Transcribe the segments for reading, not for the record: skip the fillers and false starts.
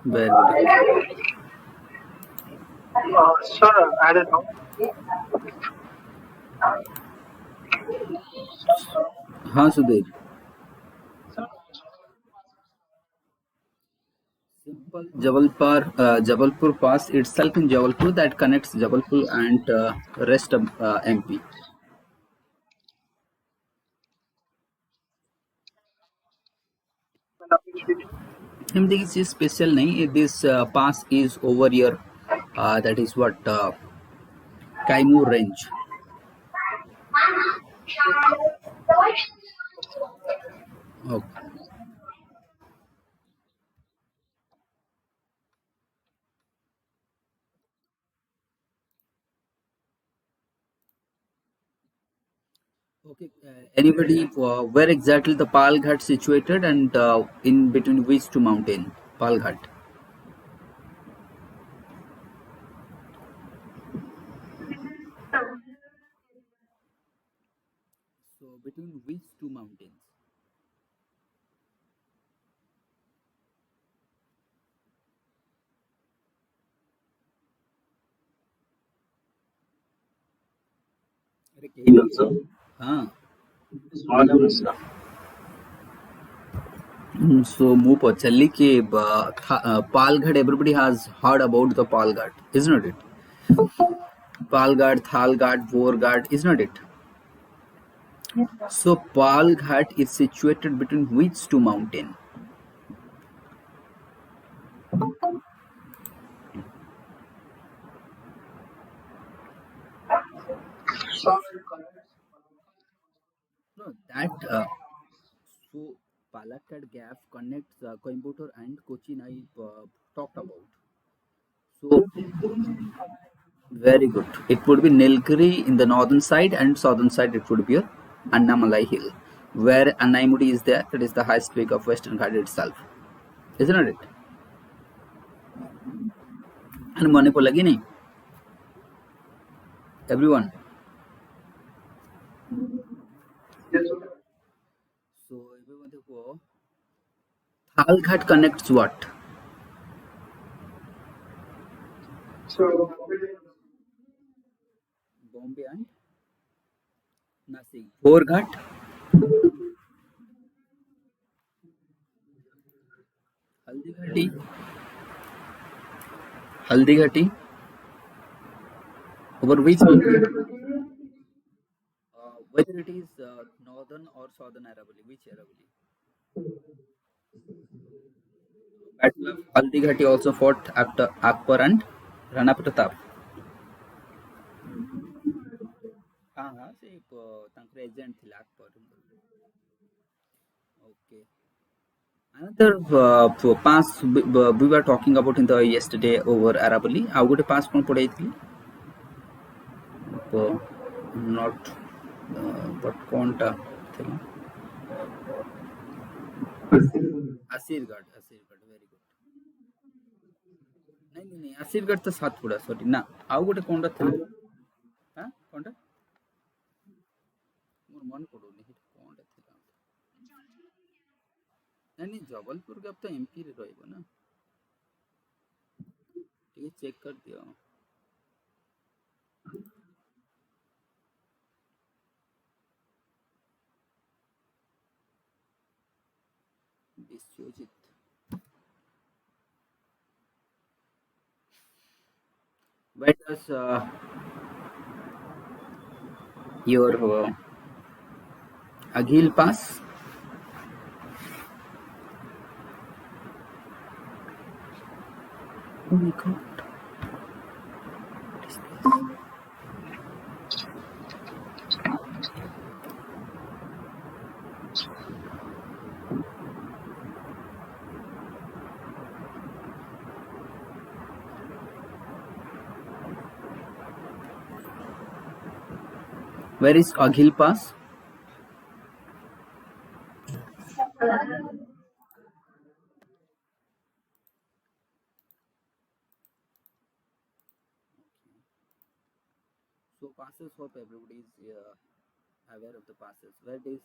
Very good. Sir, I don't know. हाँ Sudhir. Simple Jabalpur Pass itself in Jabalpur that connects Jabalpur and rest of MP. एमती की चीज special नहीं. This pass is over your that is what Kaimur range. Okay. Okay. Anybody where exactly the Palghat situated and in between which two mountain? Palghat. So between which two mountains? अरे कहीं Also, हाँ. small numbers. So ମୁଁ ପଚାରିଲି କି Palghat, everybody has heard about the Palghat, isn't it? Palghat, Thalghat, Borghat, isn't it? So Palghat is situated between which two mountain? No, that so Palakkad Gap connects Coimbatore and Cochin. I talked about. So very good. It would be Nilgiri in the northern side and southern side. It would be your Annamalai Hill, where Annaimudi is there. That is the highest peak of Western Ghat itself, isn't it? And Manipur lagi nahi. Everyone. So everyone देखो. Thalghat connects what? So, Bombay and Nasik. Borghat. Haldighati. Haldighati. Over which mountain? Whether it is northern or southern Aravalli, which Aravalli? Battle of Haldighati also fought after Akbar and Rana Pratap. हाँ हाँ से तांकर agent थे Akbar. Okay. Another pass we were talking about in the yesterday over Aravalli. ଆଉ ଗୋଟେ pass କଣ ପଢେଇଥିଲି? Not but कौनटा ଥିଲା? Asirgarh. Asirgarh. Very good. नहीं नहीं नहीं Asirgarh तो सातपुड़ा सॉरी ना. ଆଉ ଗୋଟେ କଣଟା ଥିଲା? हाँ କଣଟା? ମୋର ମନେ ପଡୁନି କଣଟା ଥିଲା. ନାଇଁ ନାଇଁ ଜବଲପୁର ଗପ ତ ଏମପି ରେ ରହିବ ନା. ଟିକେ ଚେକ୍ କରିଦିଅ. Biswajit. Where does your Aghil pass? Oh my god. Where is Aghil pass? So passes, hope everybody is aware of the passes. Where is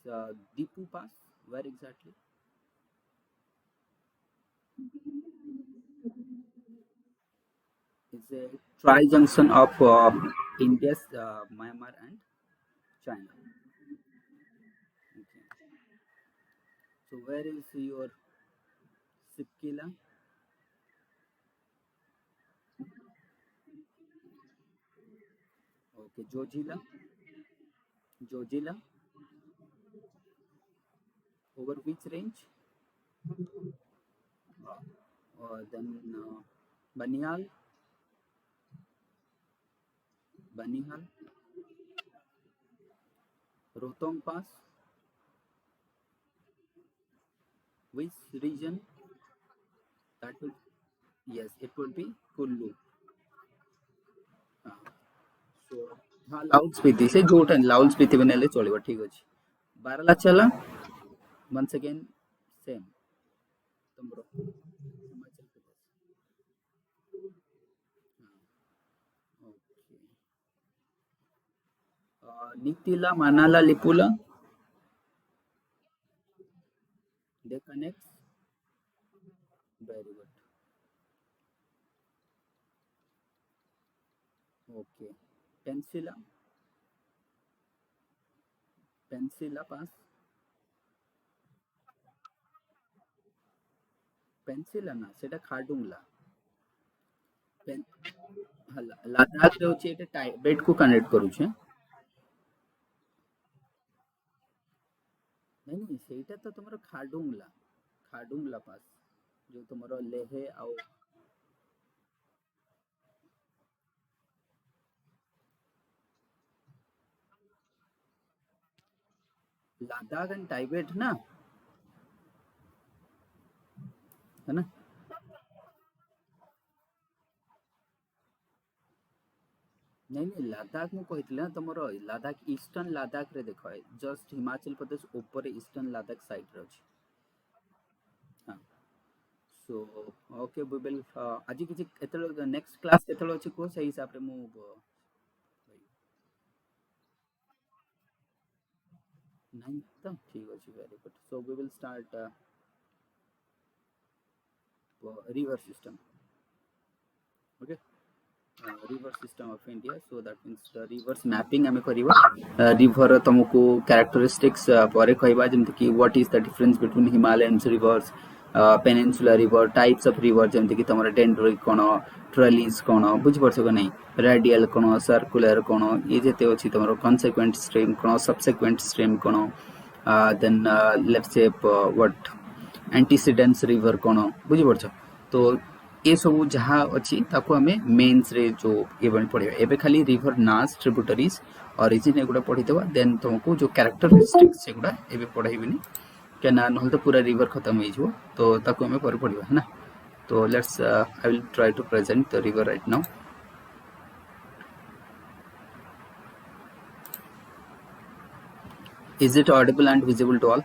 Deepu pass? Where exactly? It's a tri-junction of India's Myanmar and China. Okay. So where is your Sipkila? Okay, Jojila. Jojila. Over which range? Then Banial. Banihal. Rotong Pass. Which region? That would, yes, it would be Kullu. So हाँ loud Spiti से जोटा loud Spiti भी नेले चलिବ ठीक ଅଛି ବାରଲାଚାଲା once again same ତମର Himachal Pradesh okay Nitila Manala Lipula they connect very good okay Pensila Pass Pensila ନା ସେଟା ଖାଡୁଙ୍ଗଲା ଲଦାଖ ରେ ଅଛି ଏଟା ଟାଇବେଟ କୁ କନେକ୍ଟ କରୁଛି ନାଇଁ ନାଇଁ ସେଇଟା ତ ତମର ଖାଡୁଙ୍ଗଲା ପାସ୍ ଯୋଉ ତମର ଲେହ ଆଉ लद्दाख एंड टाइबेट ना है ना नहीं नहीं लद्दाख मु कहितले ना तमरो लद्दाख ईस्टर्न लद्दाख रे देखो जस्ट हिमाचल प्रदेश ऊपर ईस्टर्न लद्दाख साइड रे अछि हां सो ओके वी विल आज किछि एतलो नेक्स्ट क्लास केतलो अछि को सही हिसाब रे मु नहीं तो ठीक अछि very good so we will start river system okay river system of India so that means the rivers mapping ame kariba river तुमको characteristics परे कहबा जेमति कि what is the difference between Himalayan rivers peninsular river types of river जेमति कि तमरा dendritic कोन trellis कोन बुझ परछो कि नहीं radial कोन circular कोन ये जेते अछि तमरो consequent stream cone subsequent stream cone then let's say what antecedents river कोन बुझ परछो तो ये सब जहाँ अच्छी ताको हमें मेंस रे जो इवेंट पढ़िबा एबे खाली रिवर नास ट्रिब्यूटरीज ओरिजिन एगुडा पढ़ी देबा देन तुमको जो कैरेक्टरिस्टिक्स सेगुडा एबे पढ़ाइबेनी केना नहल तो पूरा रिवर खत्म हो जिवो तो ताको हमें पर पढ़िबा है ना तो let's I will try to present the river right now is it audible and visible to all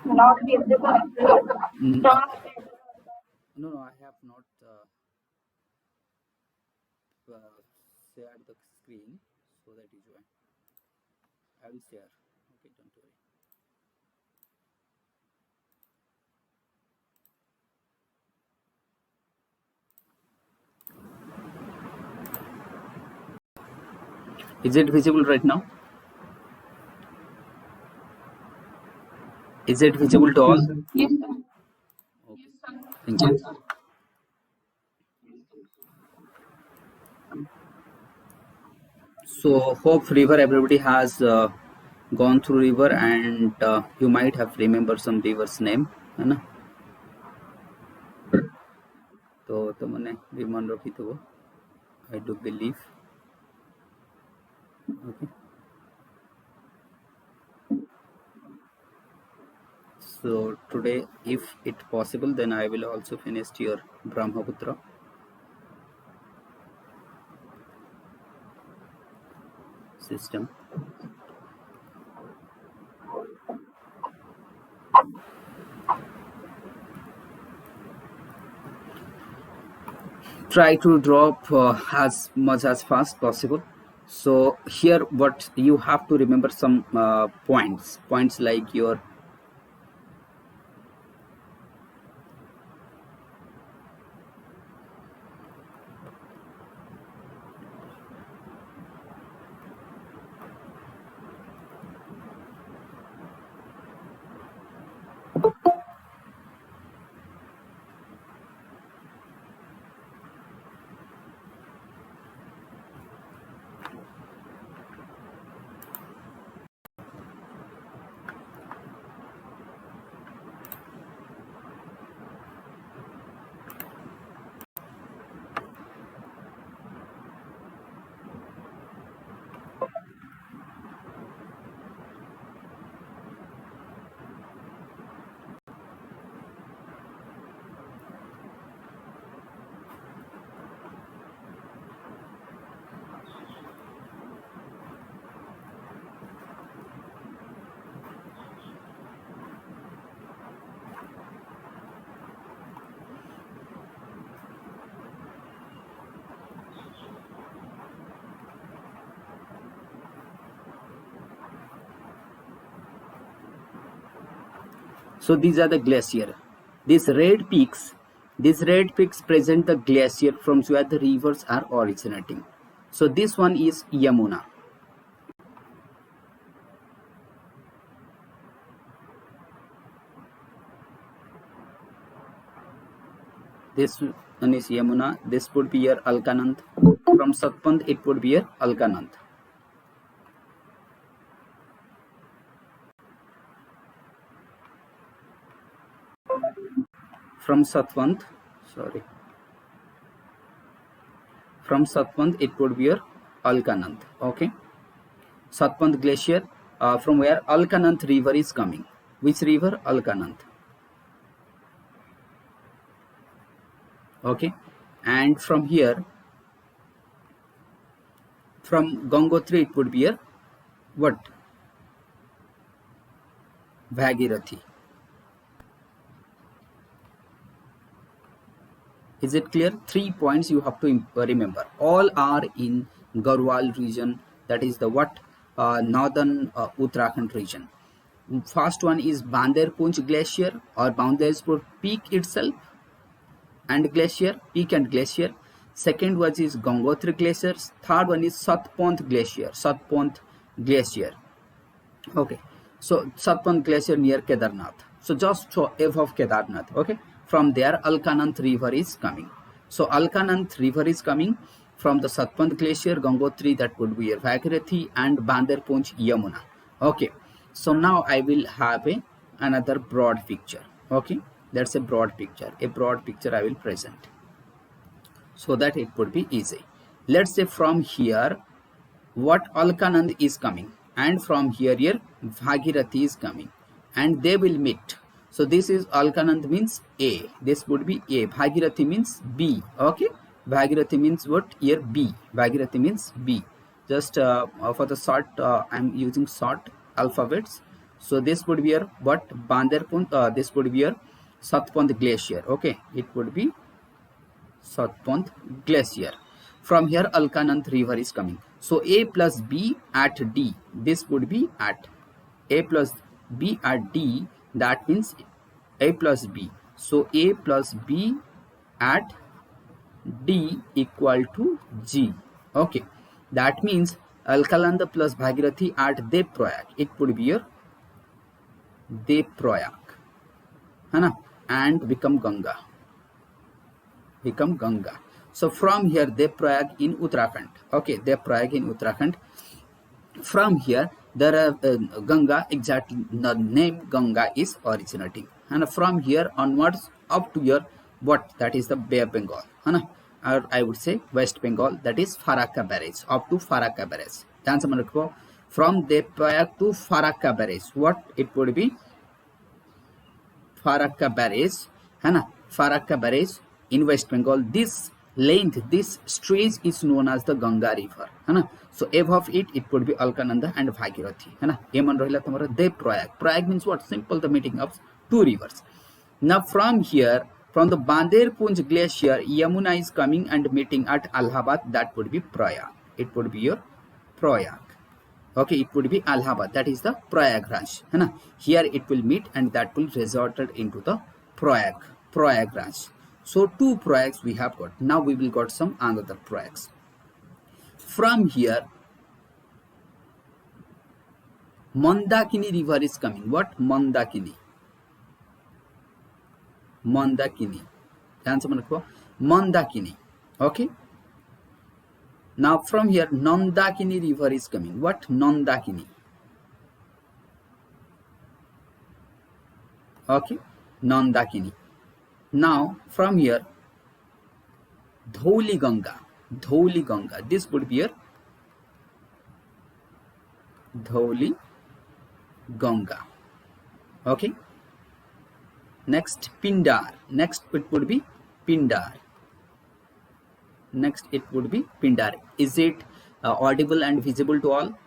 Not visible. Mm, no I have not shared the screen so that is why I will share okay don't worry is it visible right now is it visible to all Yes, sir. okay thank you so hope river everybody has gone through river and you might have remembered some rivers name है ना तो तुमने भी मन रखी थो I do believe okay so today if it possible then I will also finish your Brahmaputra system try to drop as much as fast possible so here what you have to remember some points like your So these are the glacier. These red peaks present the glacier from where the rivers are originating. So this one is Yamuna. This one is Yamuna. This would be your Alkanand. From Satpant it would be your Alkanand. From Satpant, from Satpant it would be your Alkanand. Okay. Satpant glacier, from where Alkanand river is coming. Which river? Alkanand. Okay. And from here, from Gangotri it would be your what? Bhagirathi. Is it clear? 3 points you have to remember. All are in Garhwal region, that is the what? Northern Uttarakhand region. First one is Banderpunch glacier or Banderpur peak itself and glacier, peak and glacier. Second one is Gangotri glacier. Third one is Satpant glacier. Okay, so Satpant glacier near Kedarnath. So just above Kedarnath. Okay, from there Alkanand river is coming. So Alkanand river is coming from the Satpant glacier, Gangotri, that would be Bhagirathi, and Banderpunch Yamuna. Okay, so now I will have another broad picture. Okay, that's a broad picture. A broad picture I will present so that it would be easy. Let's say from here what Alkanand is coming, and from here Bhagirathi is coming, and they will meet. So this is Alkanand means A. This would be A. Bhagirathi means B. Okay, Bhagirathi means what? Here B. Bhagirathi means B. Just for the short, I'm using short alphabets. So this would be your what? Banderpunch. This would be your Satpant glacier. Okay, it would be Satpant glacier. From here Alkanand river is coming. So A plus B at D. This would be at A plus B at D. That means A plus B. So A plus B at D equal to G. Okay, that means Alkanand plus Bhagirathi at Devprayag. It would be your Devprayag, है ना, and become Ganga. So from here Devprayag in Uttarakhand. Okay, Devprayag in Uttarakhand. From here there are Ganga, exactly the name Ganga is originating, and from here onwards up to your what? That is the Bay of Bengal, or I would say West Bengal, that is Farakka barrage, up to Farakka barrage. ध्यान से मन रखो, from Devprayag to Farakka barrage, what it would be? Farakka barrage, है ना, Farakka barrage in West Bengal. This length, this stretch is known as the Ganga river, है ना. So above it would be Alkananda and Bhagirathi, है ना. ये मन रहिला तुम्हारा Devprayag. Prayag means what? Simple, the meeting of two rivers. Now from here, from the Banderpunch glacier, Yamuna is coming and meeting at Allahabad. That would be Prayag. It would be your Prayag. Okay, it would be Allahabad. That is the Prayagraj, है ना. Here it will meet and that will resorted into the Prayagraj. So two Prayags we have got. Now we will got some another Prayags. From here, Mandakini river is coming. What? Mandakini. ध्यान से मन रखो, Mandakini. Okay. Now from here Nandakini river is coming. What? Nandakini. Okay, Nandakini. Now from here Dhauli Ganga. This would be your Dhauli Ganga. Okay. Next Pindar. Next it would be Pindar. Is it audible and visible to all?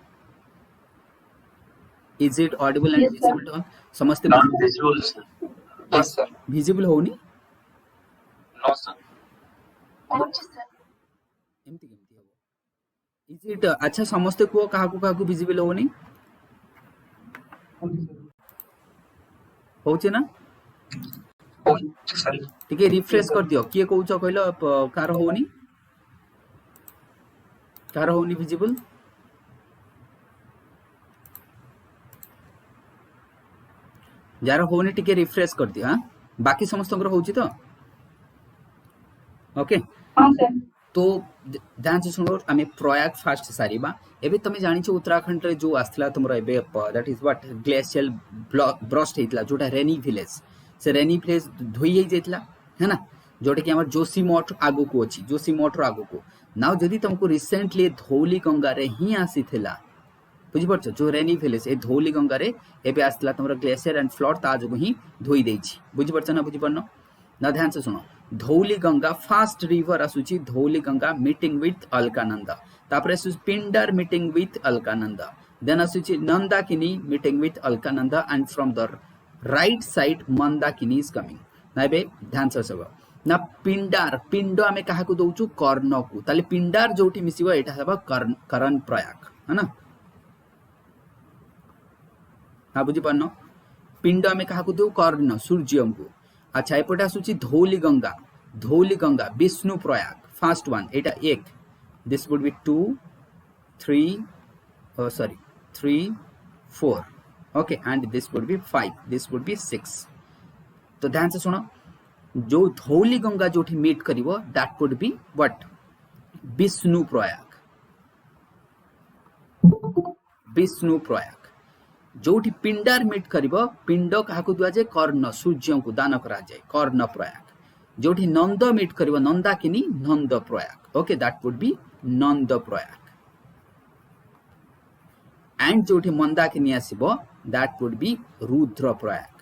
Is it audible and visible to all? समझते Not visual, sir. Yes, sir. Visible हो नहीं? No, sir. एमती हो. Is it अच्छा समझते को काहाकु visible हो नहीं? होचे ना सर टिके रिफ्रेश कर दियो किए कहउछ कहलो कार होनी विजिबल जार होनी टिके रिफ्रेश कर दियो। हाँ बाकी समस्त होची तो ओके हाँ सर तो ध्यान से सुनो आम प्रयाग फास्ट सारिबा एबे तमे जानि छ उत्तराखंड रे जो आस्थिला तुमरो एबे that is what glacial burst हेतला जोटा रेनी विलेज से रेनी विलेज धोई हे जेतला है ना जोटा कि हमर जोशी मठ आगो को अछि जोशी मठ रो आगो को नाउ जदी तुमको रिसेंटली धौली गंगा रे ही आसीथिला बुझि परछ जो रेनी विलेज ए धौली गंगा रे एबे आस्थिला तुमरो ग्लेशियर एंड फ्लड ता जगो ही धोई देछि बुझि परछ ना बुझि परनो ना ध्यान से सुनो धौली गंगा फास्ट रिवर आसुची धौली गंगा मीटिंग विथ अलकानंदा तापर आसुची Pindar meeting with Alaknanda then आसुची Nandakini meeting with Alaknanda and from the right side Mandakini is coming ना बे ध्यान से सब ना पिंडार पिंड आमे काहा को दोचु कर्ण को ताले पिंडार जोठी मिसिबो एटा हबा करण प्रयाग है ना हाँ बुझी पारनो पिंड आमे काहा को दो कर्ण सूर्यम को अच्छा एपटे आसुची धौली गंगा विष्णु प्रयाग फर्स्ट वन एटा एक this would be 2 3 4 okay and this would be 5 this would be 6 तो ध्यान से सुनो जो धौली गंगा जोठी मीट करिवो that would be what Vishnu Prayag जोठी पिंडार मीट करिवो पिंड काहा को दुआ जाय कर्ण सूर्य को दान करा जाय कर्ण प्रयाग जोठी नंद मीट करिवो Nandakini Nand Prayag okay that would be Nand Prayag and जोठी मंदाकिनी आसीबो that would be Rudra Prayag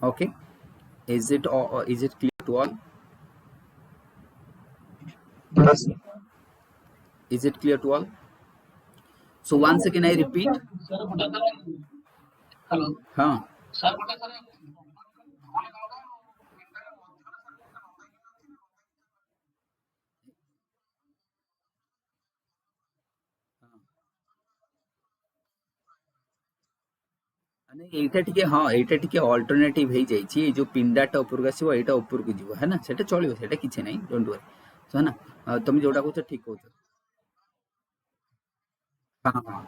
okay is it clear to all yes is it clear to all so once again I repeat hello हाँ सर बोला सर এইটা টিকে हाँ এইটা টিকে অল্টারনেটিভ হই যাইছি এই যে পিন্ডাটা উপরକୁ আসিব এইটা উপরକୁ ଯିବ है ना সেটা চলিব সেটা কিছু নাই ডोंट वरी so है ना তুমি जोटा कहछ ठीक कहछ हाँ हाँ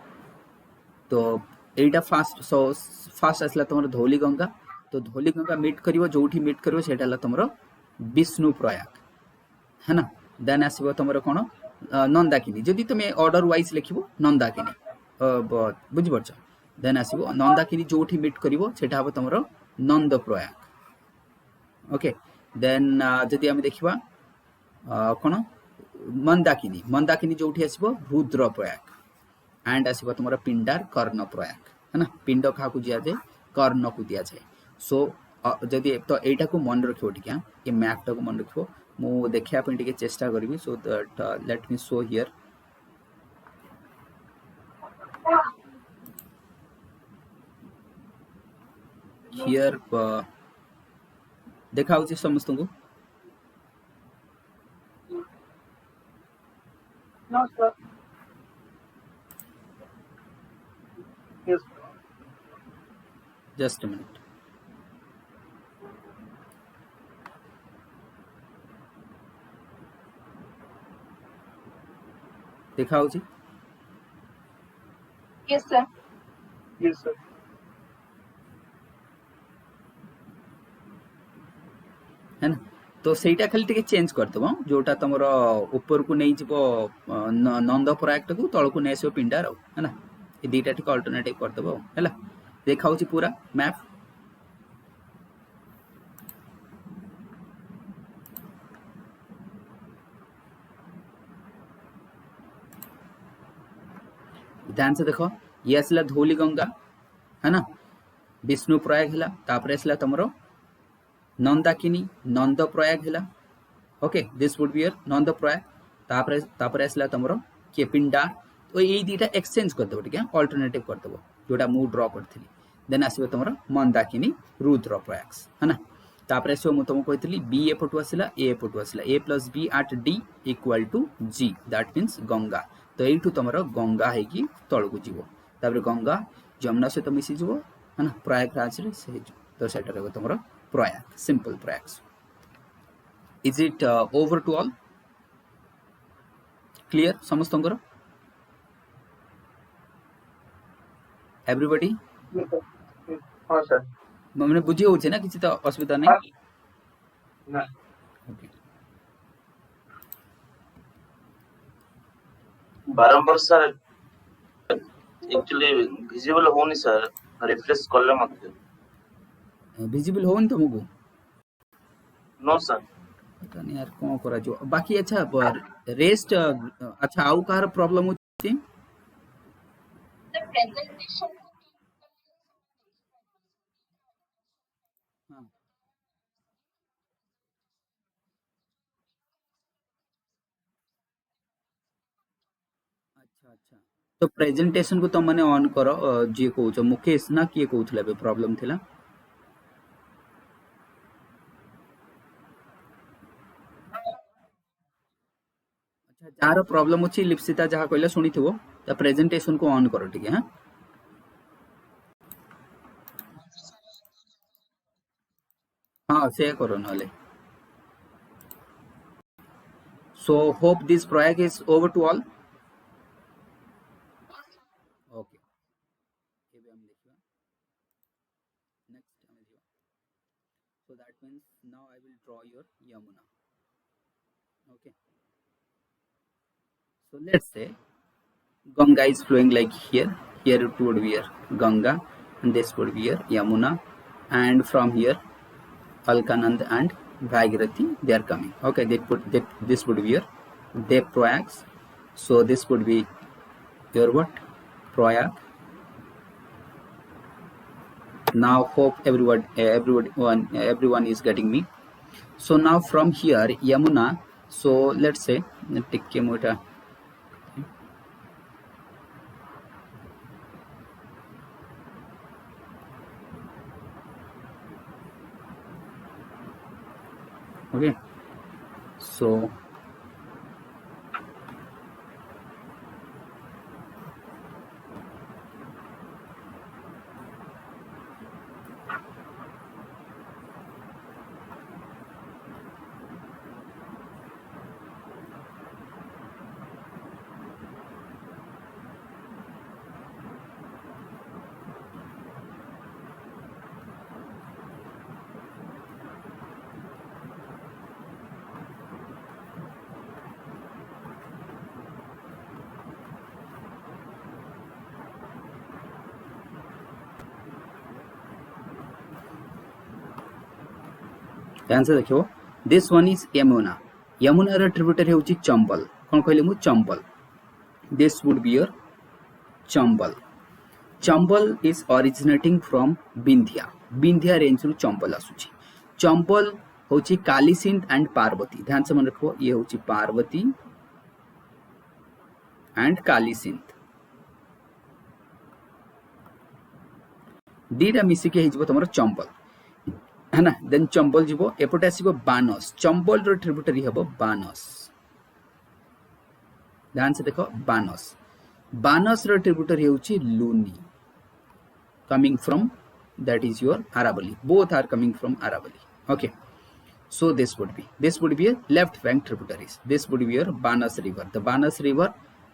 तो এইটা फास्ट आसला तुमर धौली गंगा तो धौली गंगा मीट करिवो जोठी मीट करिवो सेटा हला तुमर विष्णु प्रयाग है ना देन आसीबो तुमर कोन नंदाकिनी जदि तुमे ऑर्डर वाइज लिखिबो नंदाकिनी बुझि परछ देन आसीबो नंदाकिनी जोठी मीट करिवो सेटा हबो तुमर नंद प्रयाग ओके देन जदि हम देखिबा कोन मंदाकिनी जोठी आसीबो रुद्र प्रयाग एंड आसीबो तुमर पिंडार कर्ण प्रयाग है ना पिंड कहा को दिया जाए कर्ण को दिया जाए सो जदि तो एटा को मन रखियो टिके ये मैप टा को मन रखियो मु देखिया पे टिके चेष्टा करबी so that let me show here देखा होची समस्त को no sir yes just a minute देखा होची यस सर है ना तो सेटा खाली टिके चेंज कर दबो जोटा तमरो ऊपर को नै जिवो नंद प्रयाग को तळ को नेसो पिंडार है ना ये दीटा टिके अल्टरनेटिव कर दबो हैला देखा होची पूरा मैप ध्यान से देखो ये आसला धौली गंगा है ना विष्णु प्रयाग हैला तापर आसला तमरो नंदाकिनी नंद प्रयाग हैला okay this would be your Nand Prayag तापर आसला तमरो के पिंडा तो ये दीटा एक्सचेंज कर दबो टिके अल्टरनेटिव कर दबो जोटा मु ड्रॉ करथिली देन आसीबो तमरो मंदाकिनी रुद्र प्रयाग है ना तापर आसीबो मु तुमको कहथिली बी एपटु आसला A plus B at D equal to G that means Ganga तो एठू तमरो गंगा है कि तळ को जीवो तापर गंगा जमुना सहित मिसी जीवो है ना प्रयागराज रे से तो सेटा रहबो तमरो Prayag simple Prayag is it over to all clear समस्तंकर एवरीबॉडी Yes, sir. Yes. हाँ सर माने बुझी होचे ना किछि तो असुविधा हाँ नहीं ना ओके बारंबार सर एक्चुअली विजिबल होनी सर रिफ्रेश करले मत विजिबल होन तुमको नो सर पता नहीं यार कौन करा जो बाकी अच्छा पर रेस्ट अच्छा आउ कार प्रॉब्लम होची हाँ अच्छा अच्छा तो प्रेजेंटेशन को तुम माने ऑन करो जे कहउछ मुकेश ना किए कहउथले बे प्रॉब्लम थिला अच्छा जार प्रॉब्लम अछि लिप्सिता जहा कहले सुनिथिबो त प्रेजेंटेशन को ऑन करो ठीक है हां हां से करो नले so hope this Prayag is over to all okay एबे हम लिखबा नेक्स्ट हम लिखबा so that means now I will draw your Yamuna okay so let's say Ganga is flowing like here it would be here Ganga and this would be here Yamuna and from here Alkanand and Bhagirathi they are coming okay this would be here they Proyags so this would be your what Proyag now hope everyone is getting me so now from here Yamuna so let's say take Yamuna okay so answer देखियो this one is Yamuna Yamuna रा tributary होची चंबल कोन कहले मु Chambal this would be your Chambal Chambal is originating from Vindhya range रु चंबल आसुची चंबल होची Kalisindh and Parvati ध्यान से मन रखो ये होची पार्वती एंड कालीसिंध दीटा मिसी के हिजबो तमरो चंबल है ना देन चंबल जीवो एपटे आसीबो बानस चंबल रो ट्रिब्यूटरी हबो बानस ध्यान से देखो बानस रो ट्रिब्यूटरी होची Luni coming from that is your Aravali both are coming from Aravali okay so this would be a left bank tributaries this would be your Banas river the Banas river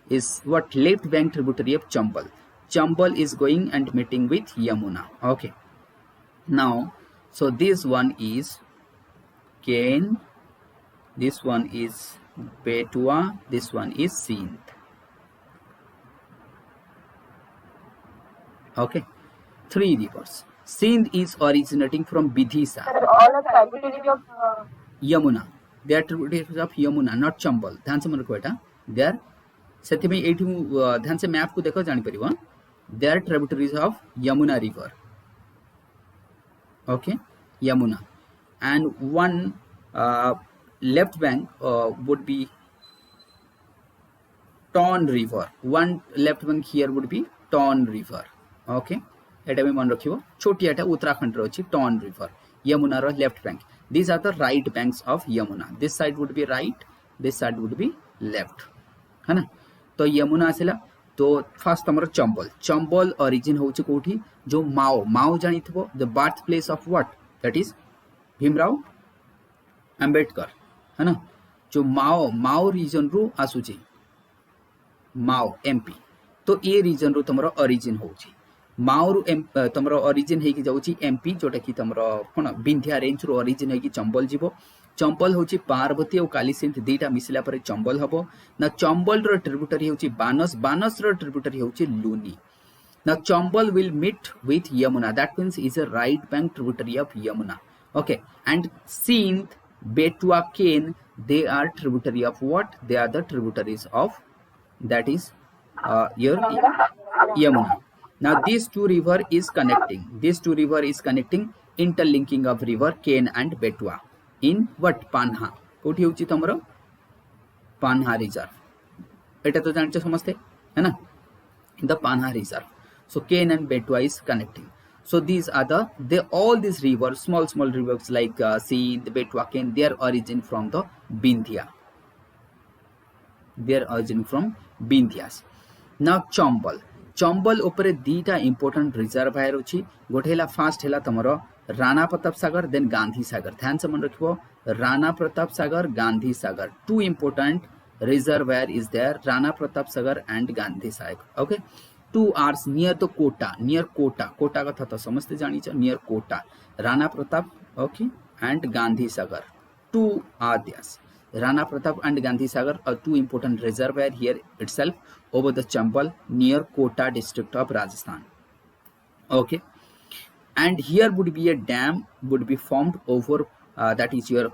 is what left bank tributary of Chambal is going and meeting with Yamuna okay now so this one is Ken this one is Betua this one is Sindh okay three rivers Sindh is originating from Vidisha all are tributaries of Yamuna they are tributaries of Yamuna not Chambal ध्यान से मन रखो एटा they are सेति में एठी ध्यान से map को देखो जानि परिबो they are tributaries of Yamuna river okay Yamuna and one left bank would be Ton river one left bank here would be Ton river okay एटा भी मन रखिबो छोटियाटा उत्तराखंड रो अछि टॉन रिवर यमुना रो left bank these are the right banks of Yamuna this side would be right this side would be left है ना तो यमुना आसिला तो fast तुम चंबल चंबल ओरिजिन होची कोठी जो माओ माओ जानी थबो the birth place of what that is Bhimrao Ambedkar है ना जो माओ माओ रीजन रु आसुची माओ एमपी तो ये रीजन रु तुम ओरिजिन होची माओ रु तुम ओरिजिन हेकी जाउची एमपी जोटा कि तुम कोन विंध्या रेंज रु ओरिजिन हेकी चंबल जीवो चंबल होची पार्वती और कालीसिंध दीटा मिसला पर चंबल हबो ना चंबल रो ट्रिब्यूटरी होची बानस बानस रो ट्रिब्यूटरी होची लूनी ना Chambal will meet with Yamuna that means is a right bank tributary of Yamuna okay and Sindh Betwa Ken they are tributary of what they are the tributaries of that is your Yamuna now these two river is connecting interlinking of river Ken and Betwa in what Panha कोठी होची तमरो पान्हा reserve एटा तो जानते समझते है ना in the Panha reserve so Ken and Betwa is connecting so these are all these rivers small rivers like Sindh Betwa Ken their origin from the Vindhyas now Chambal उपरे दीटा important reservoir अछि गोटे हला first हला तमरो Rana Pratap Sagar then Gandhi Sagar ध्यान से मन रखिबो Rana Pratap Sagar Gandhi Sagar two important reservoir is there Rana Pratap Sagar and Gandhi Sagar okay 2 are near the Kota का था समझते जानी चाहिए near Kota Rana Pratap okay and Gandhi Sagar 2 are there Rana Pratap and Gandhi Sagar are two important reservoir here itself over the Chambal near Kota district of Rajasthan okay and here would be a dam would be formed over that is your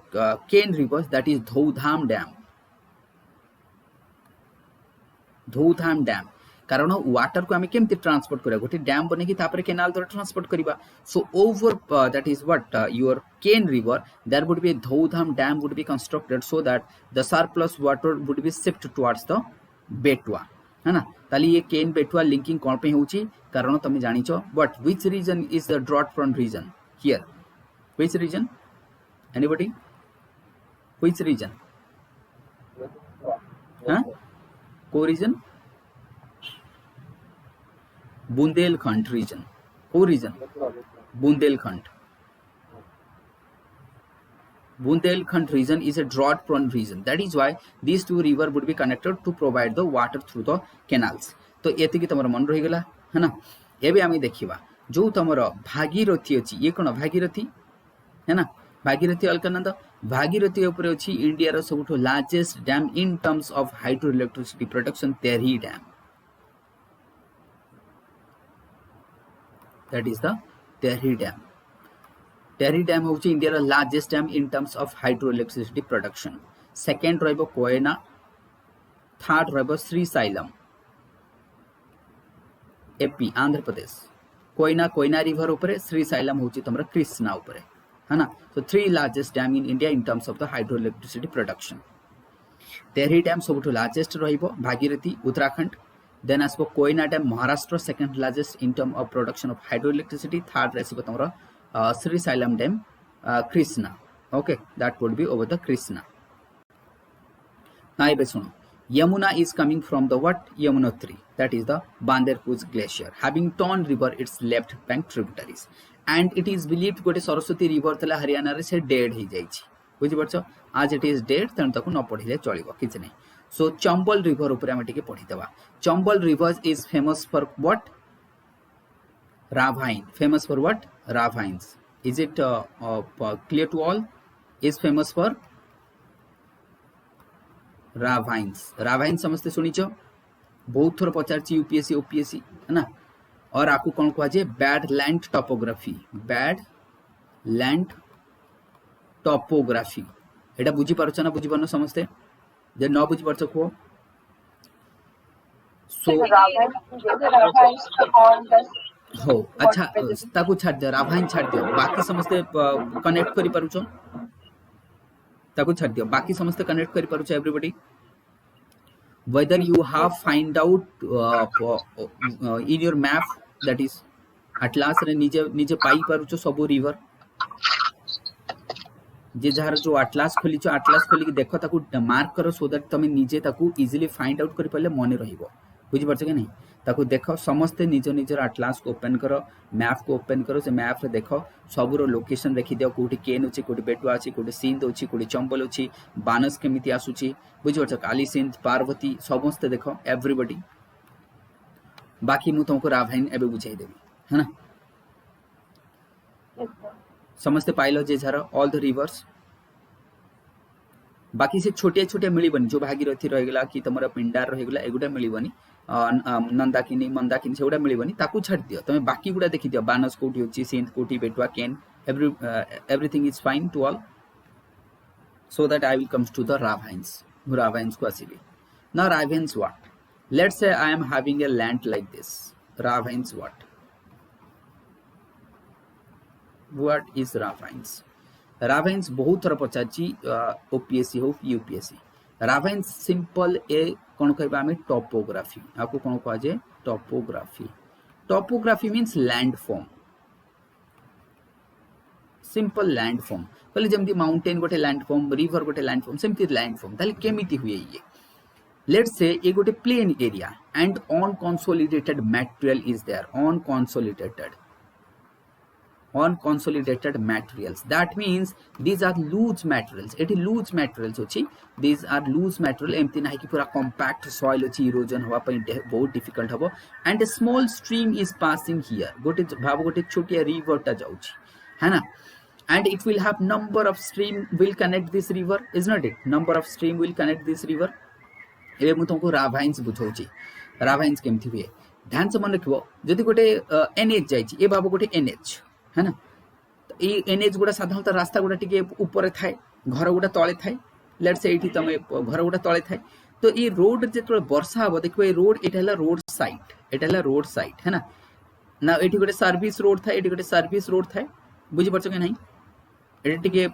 Ken river that is Dhodham Dam कारण water को आम केमती transport करा गोटे dam बने कि तापर canal द्वारा ट्रांसपोर्ट करिबा so over that is what your Ken river there would be Daudhan dam would be constructed so that the surplus water would be shift towards the Betwa है ना ताली ये केन बेटुआ लिंकिंग कोन पे होची कारण तुम जानिचो but which region is the drought prone region here which region anybody which region हां को region Bundelkhand region. Who region? Bundelkhand. Bundelkhand region is a drought prone region. That is why these two river would be connected to provide the water through the canals. तो एति की तमर मन रही गला है ना एबे आमी देखिबा जो तमर भागीरथी अछि ये कोन भागीरथी है ना भागीरथी अलकनंद भागीरथी ऊपर अछि इंडिया रो सबठो largest dam in terms of hydro electricity production Tehri dam that is the Tehri Dam. Tehri Dam होची इंडिया रो largest dam in terms of hydro electricity production second रहबो कोयना थर्ड रहबो श्रीशैलम एपी आंध्र प्रदेश कोयना रिवर ऊपर श्रीशैलम होची तमरा कृष्णा ऊपर है ना so three largest dam in India in terms of the hydro electricity production Tehri dam सबठो largest रहइबो Bhagirathi Uttarakhand then asbo Koyna dam Maharashtra second largest in term of production of hydroelectricity third resibo tomra Srisailam dam Krishna okay that would be over the Krishna now ibe suno Yamuna is coming from the what Yamunotri that is the Banderpuz glacier having torn river its left bank tributaries and it is believed gote Saraswati river tala Haryana re se dead he jaichi बुझि परछो आज it is dead तन तको न पढिले चलिबो किछ नै सो Chambal river ऊपर हम टिके पढि देबा Chambal river is famous for what ravine famous for what ravines is it clear to all is famous for ravines समझते सुनिचो बहुत थोर पचारची यूपीएससी ओपीएससी है ना और आपको कौन कहा जे बैड लैंड टॉपोग्राफी एटा बुझी पारछ ना बुझी पारनो समझते जे न बुझी पारछ को सो हो अच्छा ताकू छाड़ दे राभाइन छाड़ दियो बाकी समझते कनेक्ट करि पारुछो ताकू छाड़ दियो बाकी समझते कनेक्ट करि पारुछो everybody whether you have find out in your map that is atlas रे निजे पाई पारुछो सब रिवर जे जहार जो atlas खोली के देखो ताकू मार्क करो सो दैट तमे निजे ताकू इजीली फाइंड आउट करि पले मने रहिबो बुझी पारछ कि नहीं ताको देख समस्ते निज निजर आटलास को ओपन कर मैप को ओपन कर से मैप रे देख सबुर लोकेशन देखि दियो कोठी केन अछि कोठी बेटुआ अछि कोठी सिंध अछि कोठी चंबल अछि बानस केमिति आसुछि बुझी पारछ काली सिंध पार्वती समस्ते देख एवरीबॉडी बाकी मु तुमको राभाइन एबे बुझाई देबी है ना Yes, sir. समस्ते पाइलो जे झार ऑल द रिवर्स बाकी से छोटे छोटे मिलबनी जो भागीरथी रहीगला कि तुम पिंडार रहीगला एगुटा मिलबनी नंदाकिनी मंदाकिनी से गुड़ा मिलबनी ताकू छाड़ दियो तुम बाकी गुड़ा देखि दियो बानस कोठी होची सिंध कोठी Betwa Ken everything is fine to all so that I will comes to the Ravines को आसीबी now Ravines what let's say I am having a land like this Ravines what is Ravines बहुत थर पचाची ओपीएससी हो यूपीएससी Ravines सिंपल ए कौन कहबा हमें topography आपको कौन कहा जाए topography means land form simple land form कहले जमती माउंटेन गोटे लैंड फॉर्म रिवर गोटे लैंड फॉर्म सेमती लैंड फॉर्म ताले केमिति हुए ये लेट्स से ये गोटे plain area and unconsolidated material is there unconsolidated materials that means these are loose materials एटी loose materials होची these are loose material एमती नाही कि पूरा compact soil होची erosion हवा पई बहुत difficult हबो and a small stream is passing here गोटे भाव गोटे छोटी river टा जाउची है ना and it will have number of stream will connect this river is not it number of stream will connect this river एबे मु तुमको राभाइन्स बुझौची राभाइन्स केमथि हुए ध्यान से मन रखिबो जदि गोटे एनएच जाईची ए भाव गोटे एनएच है ना तो ये एनएच गुड़ा साधारणतः रास्ता गुड़ा टिके ऊपर थाए घर गुड़ा तले थाए लेट्स से एठी तमे घर गुड़ा तले थाए तो ये रोड जेतले वर्षा हबो देखबो ये रोड एटा हला रोड साइड है ना ना एठी गोटे सर्विस रोड थाए एठी गोटे सर्विस रोड थाए बुझी परछ कि नहीं एटा टिके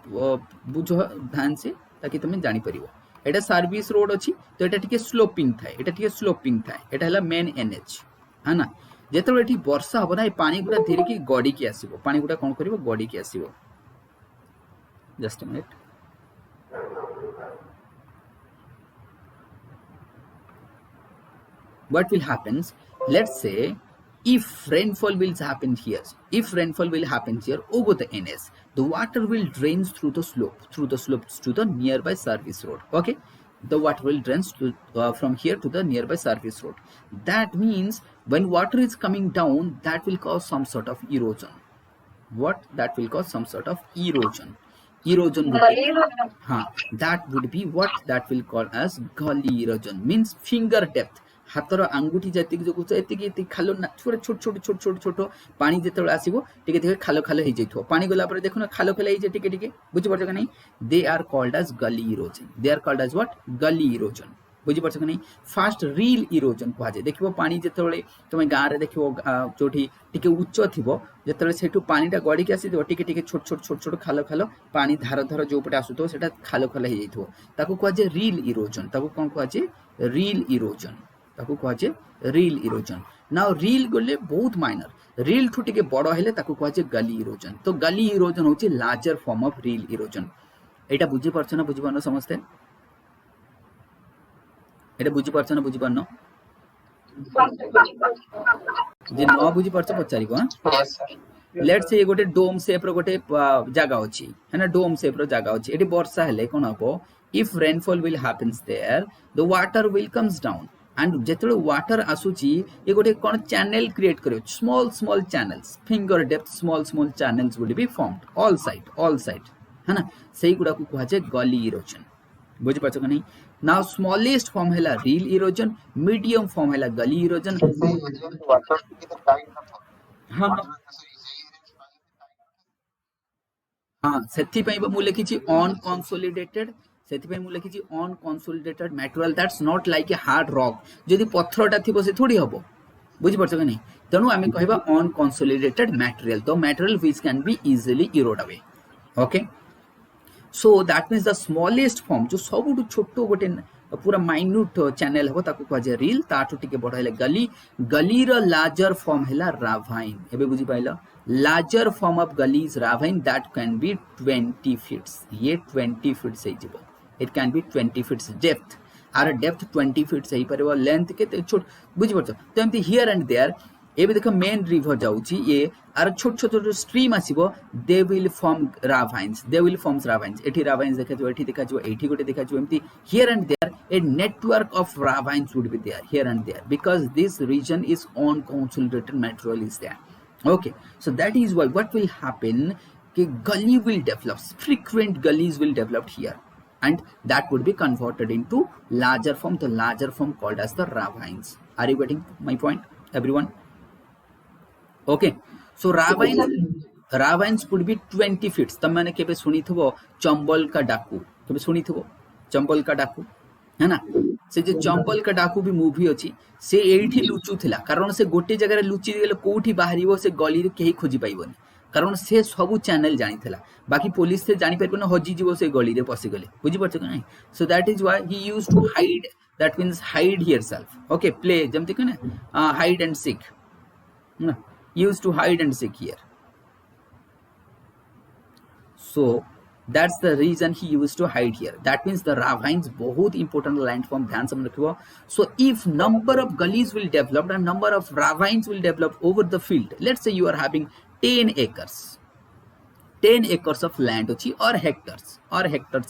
बुझो ध्यान से ताकि तुम जानि परिबो एटा सर्विस रोड अछि तो एटा टिके स्लोपिंग थाए एटा हला मेन एनएच है ना जेतबे एठी वर्षा हबो ना पानी गुडा धीरे की गडी की आसीबो पानी गुडा कोन करिवो गडी की आसीबो just a minute what will happens let's say if rainfall will happen here over the ns the water will drain through the slopes to the nearby service road okay the water will drain from here to the nearby service road that means when water is coming down that will cause some sort of erosion erosion would be, that would be what that will call as gully erosion means finger depth हातर आंगुठी जतिक जो कुछ एतिक खालो छोट पानी जेतबे आसीबो टिके टिके खालो हे जइथो पानी गला पर देखो ना खालो हे जे टिके बुझि परछ कि नहीं they are called as gully erosion gully erosion बुझि परछ कि नहीं फास्ट रील इरोजन कहा जाय देखिबो पानी जेतबे तुम गां रे देखिबो जोठी टिके उच्च थिबो जेतबे सेठु पानीटा गडी के आसी टिके छोट खालो पानी धार जो पटे आसुतो सेटा खालो हे जइथो ताको कहा जाय रील इरोजन ताको कोन कहा जाय रील इरोजन नाउ रील गले बहुत माइनर रील ठु टिके बड़ हेले ताको कहा जाय गली इरोजन तो गली इरोजन होची larger form of reel erosion एटा बुझी परछ ना बुझी पानो समस्ते एटा बुझी परछ ना बुझी पानो जे न बुझी परछ पचारिबो हां Yes, sir. लेट्स से ये गोटे डोम शेप रो गोटे जागा अछि है ना डोम शेप रो जागा अछि एटी वर्षा हेले कोन हबो if rainfall will happens there the water will comes down and जेतले वाटर आसुची ये गोटे कोन चैनल क्रिएट करियो small channels finger depth small channels would be formed all side है ना सही गुडा को कहा जाय गली इरोजन बुझि पाछो नहीं नाउ स्मॉलेस्ट फॉर्म हैला रील इरोजन मीडियम फॉर्म हैला गली इरोजन हां हां सेथि पई मु लिखि छी अनकंसोलिडेटेड सेथि पई मु लिखि छी unconsolidated material that's not like a hard rock जदि पत्थरटा थिबो से थोड़ी हबो बुझि परछ कि नहीं तनु आमे कहबा अनकंसोलिडेटेड मटेरियल तो material which can be easily Erode away okay so that means the smallest form जो सबुटु छोटो गोटे पूरा माइन्यूट चैनल हो ताको कहा जाय रील ताटु टिके बड़ हेले गली रो लार्जर फॉर्म हेला राभाइन एबे बुझि पाइला larger form of gully is ravine that can be 20 feets ये 20 फीट से जिवो it can be 20 feets depth or depth 20 feet से पार लेंथ के छोट बुझी पार तो एमती हियर एंड देयर एबे देख मेन रिवर जाउची ये आर छोट छोट स्ट्रीम आसीबो they will form ravines they will forms ravines एठी रावाइन्स देखा जो एठी देखा जो एठी गोटे देखा जो एमती here and there a network of ravines would be there here and there because this region is on consolidated material is there. Okay, so that is why what will happen कि gully will develop, frequent gullies will develop here and that would be converted into larger form, the larger form called as the ravines. Are you getting my point everyone? Okay, so ravines could be 20 feet. तब मैंने केबे सुनी थो चंबल का डाकू केबे सुनी थो चंबल का डाकू है ना से जे चंबल का डाकू भी मूवी अछि से एठी लुचु थिला कारण से गोटे जगह लुचि गेले कोठी बाहरिबो से गली रे केही खोजी पाइबोनी कारण से सब चैनल जानी थिला बाकी पुलिस से जानी पाइबो न हजी जीवो से गली रे पसी गले बुझी परछ नै so that is why he used to hide that means hide herself okay play जमते कने hide and seek used to hide and seek here. So that's the reason he used to hide here. That means the ravines बहुत important landform ध्यान से रखियो. So if number of gullies will develop and number of ravines will develop over the field, let's say you are having 10 acres 10 acres of land अछि or hectares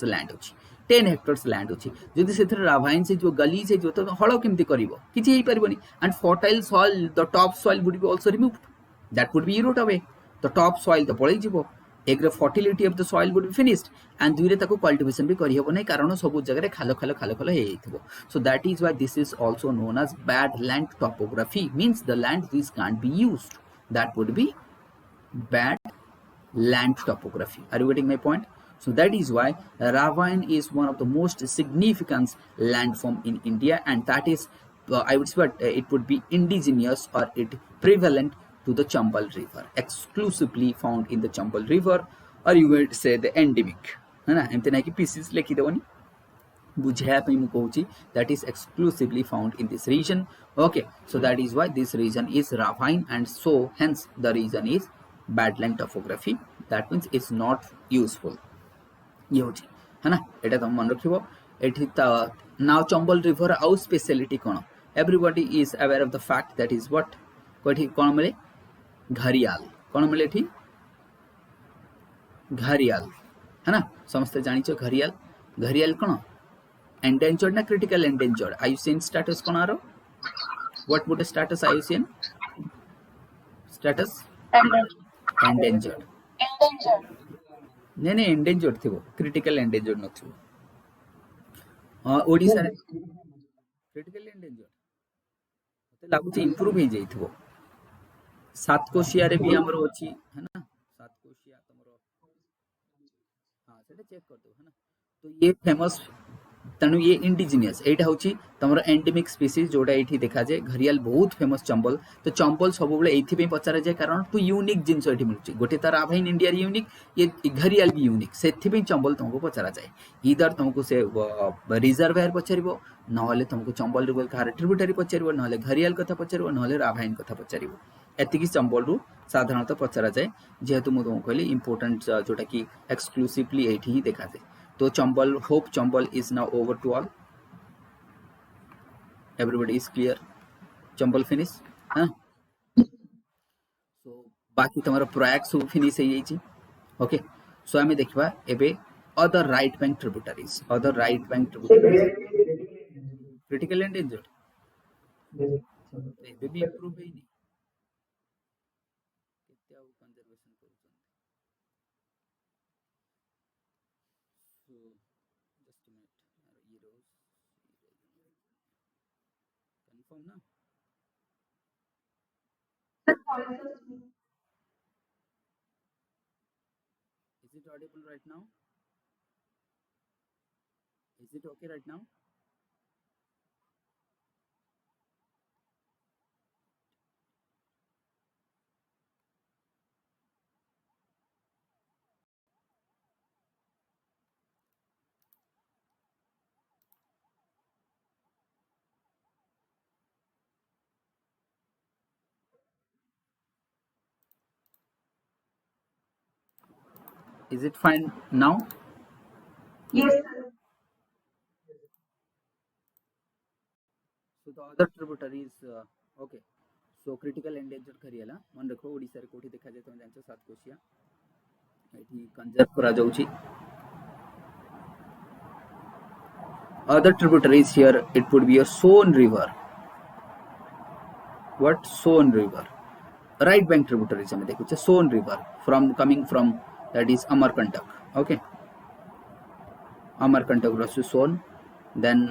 land अछि 10 hectares land अछि जदि सेथरे ravine से जो गली से जो तो हळ केमति करिवो किछि हेई परिबोनी and fertile soil the top soil would be also removed that would be eroded away the top soil the पळै जिवो एक रे fertility of the soil would be finished and दुइरे ताको cultivation भी करि हबो नै कारण सब जगह रे खालो हे हेइथिबो so that is why this is also known as bad land topography means the land which can't be used that would be bad land topography. Are you getting my point? So that is why ravine is one of the most significant landform in India and that is I would say it would be indigenous or it prevalent to the Chambal river exclusively found in the Chambal river or you would say the endemic है ना एमते ना कि pieces लिखि देवनी बुझाया पे मु कहूची that is exclusively found in this region okay so that is why this region is ravine and so hence the region is bad land topography that means it's not useful ये होची है ना एटा तुम मन रखिबो एठी नाउ चंबल रिवर आउ speciality cone everybody is aware of the fact that is what कोठी कोन मिले घरियाल कोन मिले एठी घरियाल है ना समस्त जानिछो घरियाल घरियाल कोन endangered na critical endangered IUCN status कोन आरो what would the status IUCN status endangered नहीं endangered थिबो critical endangered नथिबो ओडिसा रे critical endangered मते लागु छै improve हे जाइथिबो सातकोशिया रे भी हमरो अछि है ना सातकोशिया तमरो हां सेटा चेक कर दो है ना तो ये फेमस तेणु ये इंडिजिनियस एटा होची तमरो एंडेमिक स्पीसीज जोटा एठी देखा जाय घरियाल बहुत फेमस चंबल तो चंबल सब बेले एथि पे पचारा जाय कारण टू यूनिक जिंस एठी मिलची गोटे तार ravine इंडिया रे यूनिक ये घरियाल भी यूनिक सेथि पे चंबल तुमको पचारा जाय इधर तुमको से रिजर्वायर पचारिबो नहले तुमको चंबल रिवर का ट्रिब्यूटरी पचारिबो नहले घरियाल कथा पचारिबो नहले ravine कथा पचारिबो एतिकी चंबल रु साधारणतः पचारा जाय जेहेतु मु तुमको कहली इंपोर्टेंट जोटा की एक्सक्लूसिवली एठी ही देखा जाय तो Chambal hope chambal is now over to all everybody is clear chambal finish हाँ so बाकी तुम्हारा प्रयाग सब finish है ये okay so हमें देखिबा एबे other right bank tributaries critical and injured एबे भी improve है नहीं केते आ conservation करूछन so just a minute euros confirm na is it audible right now is it okay right now is it fine now Yes. other tributaries okay so critical endangered करियला मन रखो ओडिसा रे कोठी देखा जाय तमे जानछो सातकोशिया एठी कंजर्व करा जाउची other tributaries here it would be a Son river what Son river right bank tributaries हमें देखो Son river from coming from that is Amarkantak okay Amarkantak versus Son then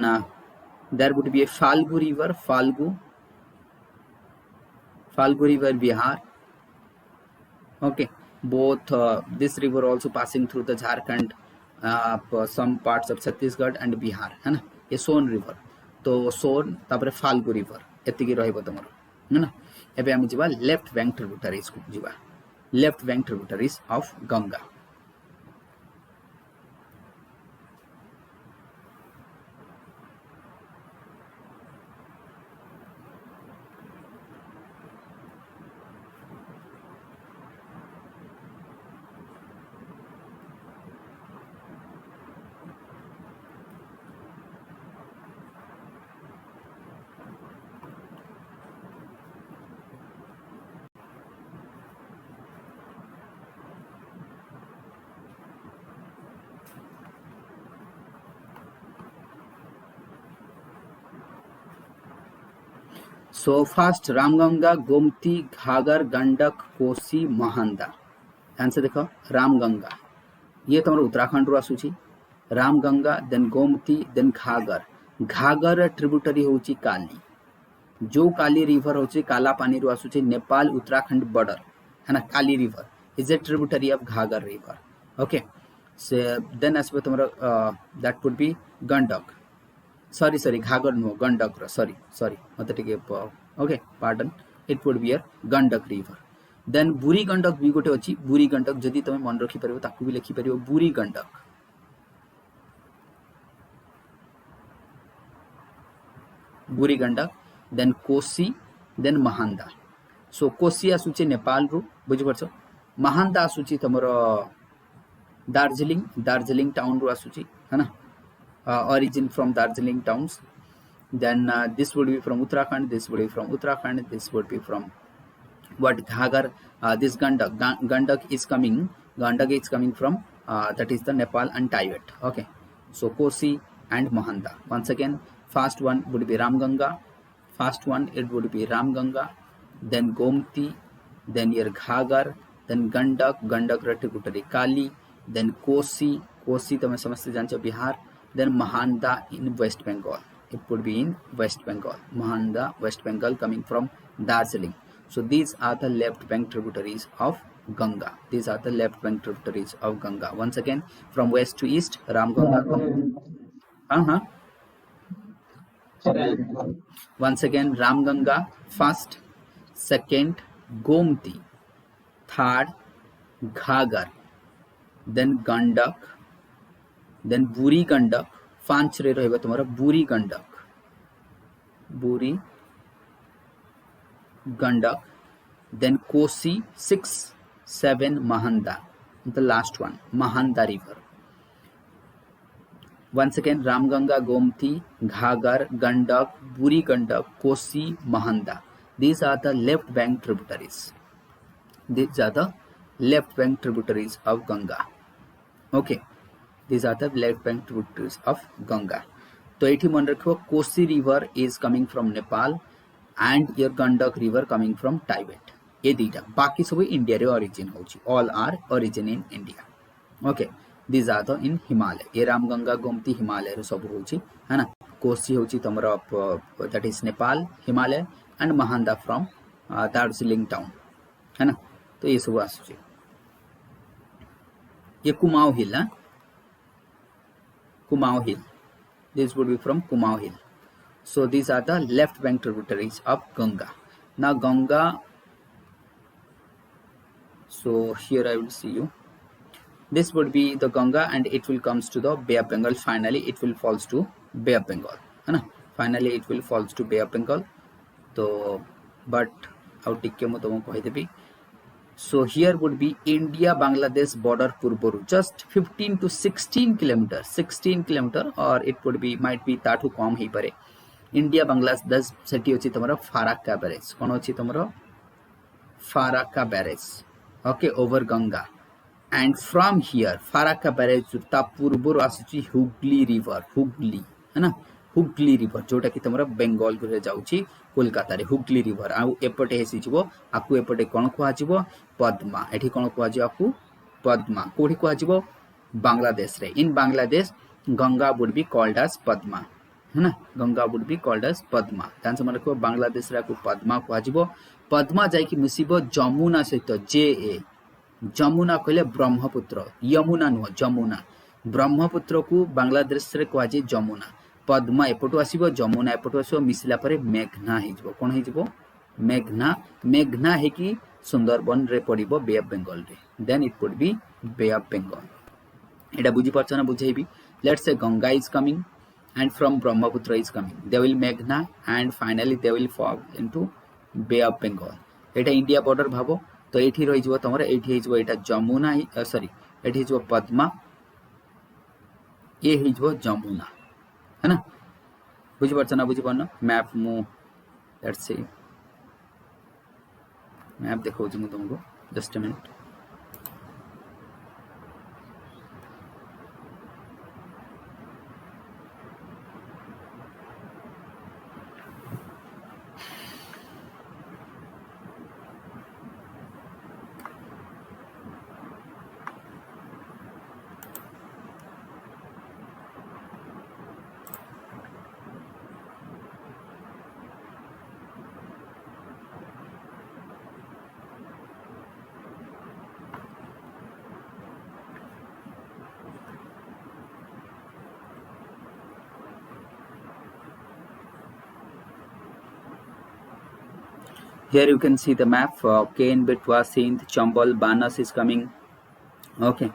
there would be a Falgu river Falgu river Bihar okay both this river also passing through the Jharkhand some parts of Chhattisgarh and Bihar है ना ये सोन river तो सोन तापर Falgu river एतिकी रहइबो तमर है ना एबे हम जिबा लेफ्ट बैंक ट्रिब्यूटरीज को जिबा left bank tributaries of Ganga So first Ramganga Gomti Ghaghara Gandak Kosi Mahananda answer देखो रामगंगा ये तुम उत्तराखंड रो आसुची Ramganga then Gomti then Ghaghara Ghaghara tributary होची काली जो काली रिवर होची काला पानी रो आसुची नेपाल उत्तराखंड बॉर्डर है ना Kali river is a tributary of Ghaghara river okay so then आसबे तुमरो that would be Gandak sorry Ghaghara no Gandak sorry मत टिके okay pardon it would be a Gandak river then Burhi Gandak भी गोटे अछि बुरी गंडक जदी तमे मन रखि परिबो ताकू भी लिखि परिबो बुरी गंडक देन कोसी देन महानदा सो कोसी आसुची नेपाल रो बुझि परछो महानदा आसुची तमरो दार्जिलिंग टाउन रो आसुची है ना origin from Darjeeling towns then this would be from Uttarakhand this would be from what Ghagar this Gandak is coming from that is the Nepal and Tibet okay so Kosi and Mahanda once again first one would be Ramganga then Gomti then your Ghagar then Gandak tributary Kali then Kosi तमे समझते जानछो Bihar then Mahanda in West Bengal it would be in West Bengal Mahanda West Bengal coming from Darjeeling so these are the left bank tributaries of Ganga once again from west to east Ramganga once again Ramganga first second Gomti third Ghagar then Gandak then बुरी गंडक पांच रे रहबा तुम्हारा बुरी Gandak then Kosi 6 7 Mahanda the last one Mahanda river once again Ramganga Gomti Ghagar Gandak Buri Gandak Kosi Mahanda these are the left bank tributaries of Ganga okay these are the left bank tributaries of Ganga तो एठी मन रखो Kosi river is coming from Nepal and your Gandak river coming from Tibet ये दीटा बाकी सब India रे origin होची all are origin in India okay these are the in Himalaya ये रामगंगा गोमती हिमालय रे सब होची है ना कोसी होची तमरा that is Nepal Himalaya and Mahanda from Darjeeling town है ना तो ये सब आसुची ये कुमाऊं हिल है Kumaon Hill. This would be from Kumaon Hill. So these are the left bank tributaries of Ganga. Now Ganga. So here I will see you. This would be the Ganga, and it will comes to the Bay of Bengal. Finally, it will falls to Bay of Bengal. है ना? Finally, it will falls to Bay of Bengal. So, but how टिके मु तुमको कहि देबी. So here would be India Bangladesh border Purboru, just 15 to 16 kilometer or it would be might be ताठू कम ही परे India Bangladesh सेठी अछि तमरो Farakka barrage कोन अछि तमरो Farakka barrage okay over Ganga and from here Farakka barrage ता पूर्वर आसी हुगली रिवर हुगली है ना हुगली रिवर जोटा कि तमरो बेंगल को जाउची कोलकाता रे हुगली रिवर आ एपटे हेसी जिवो आकु एपटे कोन कुआ जिवो पद्मा एठी कोन कुआ जिवो आकु पद्मा कोठी कुआ जिवो बांग्लादेश रे in Bangladesh Ganga would be called as Padma है ना Ganga would be called as Padma तान से माने को बांग्लादेश रे आकु पद्मा कुआ जिवो पद्मा जाई कि मिसिबो जमुना सहित जे ए जमुना कहले ब्रह्मपुत्र यमुना नुह जमुना ब्रह्मपुत्र को बांग्लादेश रे कुआ जे जमुना पद्मा एपटू आसीबो जमुना एपटू आसीबो मिसला परे मेघना हेजिबो कोन हेजिबो मेघना मेघना हे कि सुंदरबन रे पड़िबो बे ऑफ बंगाल रे then it could be bay of Bengal एटा बुझी परछ ना बुझेबी let's say Ganga is coming and from brahmaputra is coming they will meghna and finally they will fall into bay of bengal Etah India border भाबो तो एठी रहि जबो तमरे एठी हे जबो एटा जमुना सॉरी एठी जबो पद्मा ए हे जबो जमुना है ना बुझी परछ ना बुझी परन मैप मु लेट्स सी मैप देखौ छी मु तुमको just a minute Here you can see the map. Kane, Betwa, Sindh, Chambal, Banas is coming. Okay,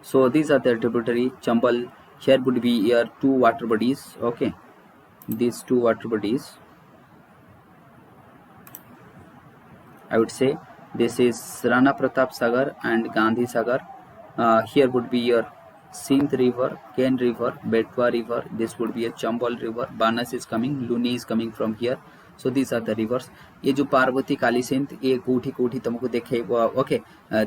so these are the tributary. Chambal. Here would be your two water bodies. Okay, these two water bodies. I would say this is Rana Pratap Sagar and Gandhi Sagar. Here would be your Sindh River, Kane River, Betwa River. This would be a Chambal River. Banas is coming. Luni is coming from here. So these are the rivers. ये जो पार्वती काली सिंध ये कोठी कोठी तुमको देखे okay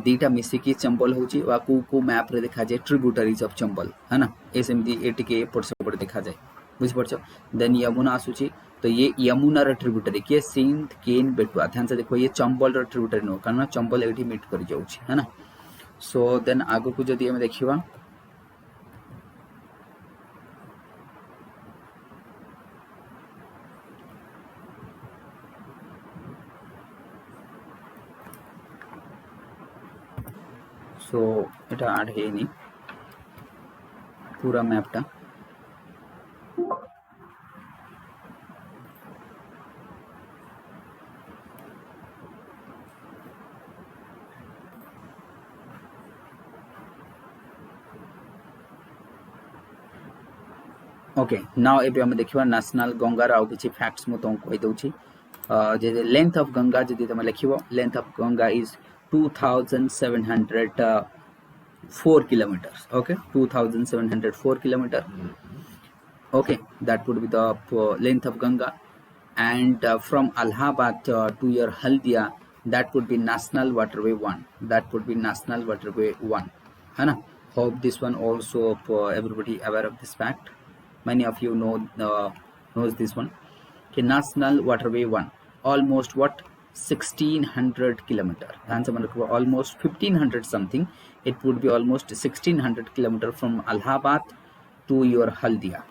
दीटा मिसिकी Chambal होची वा को मैप रे देखा जाए ट्रिब्यूटरीज ऑफ चंबल है ना एसएमडी एटीके एपट सेपट देखा जाए बुझ पड़छ देन यमुना आसुची तो ये यमुना रे ट्रिब्यूटरी के सिंध केन बेटवा ध्यान से देखो ये चंबल रे ट्रिब्यूटरी नो कारण चंबल एठी मीट कर जाउची है ना सो देन आगो को जदी हम देखिबा सो এটা আড হয়নি পুরো ম্যাপটা ओके नाउ एबे हम देखिबा नेशनल गंगा रा किछि फैक्ट्स मु तुमको कहि दउछि जे लेंथ ऑफ गंगा जदी तुम लिखिबो length of Ganga is 2704 kilometers okay 2704 kilometer okay that would be the length of Ganga and from Allahabad to your Haldia that would be national waterway 1 that would be national waterway 1 है ना hope this one also everybody aware of this fact many of you know knows this one okay national waterway 1 almost what 1600 kilometer answer almost 1500 something it would be almost 1600 kilometer from Allahabad to your Haldia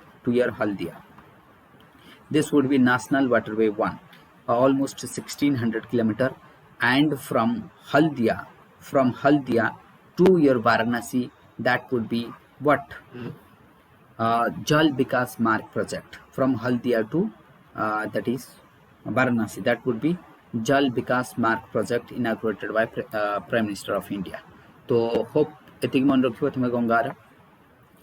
this would be national waterway 1 almost 1600 kilometer and from Haldia to your Varanasi that would be what Jal Vikas Marg project from Haldia to that is Varanasi that would be Jal Vikas Marg project inaugurated by Prime Minister of India. तो hope एतिक मन रखियो तुमे गंगार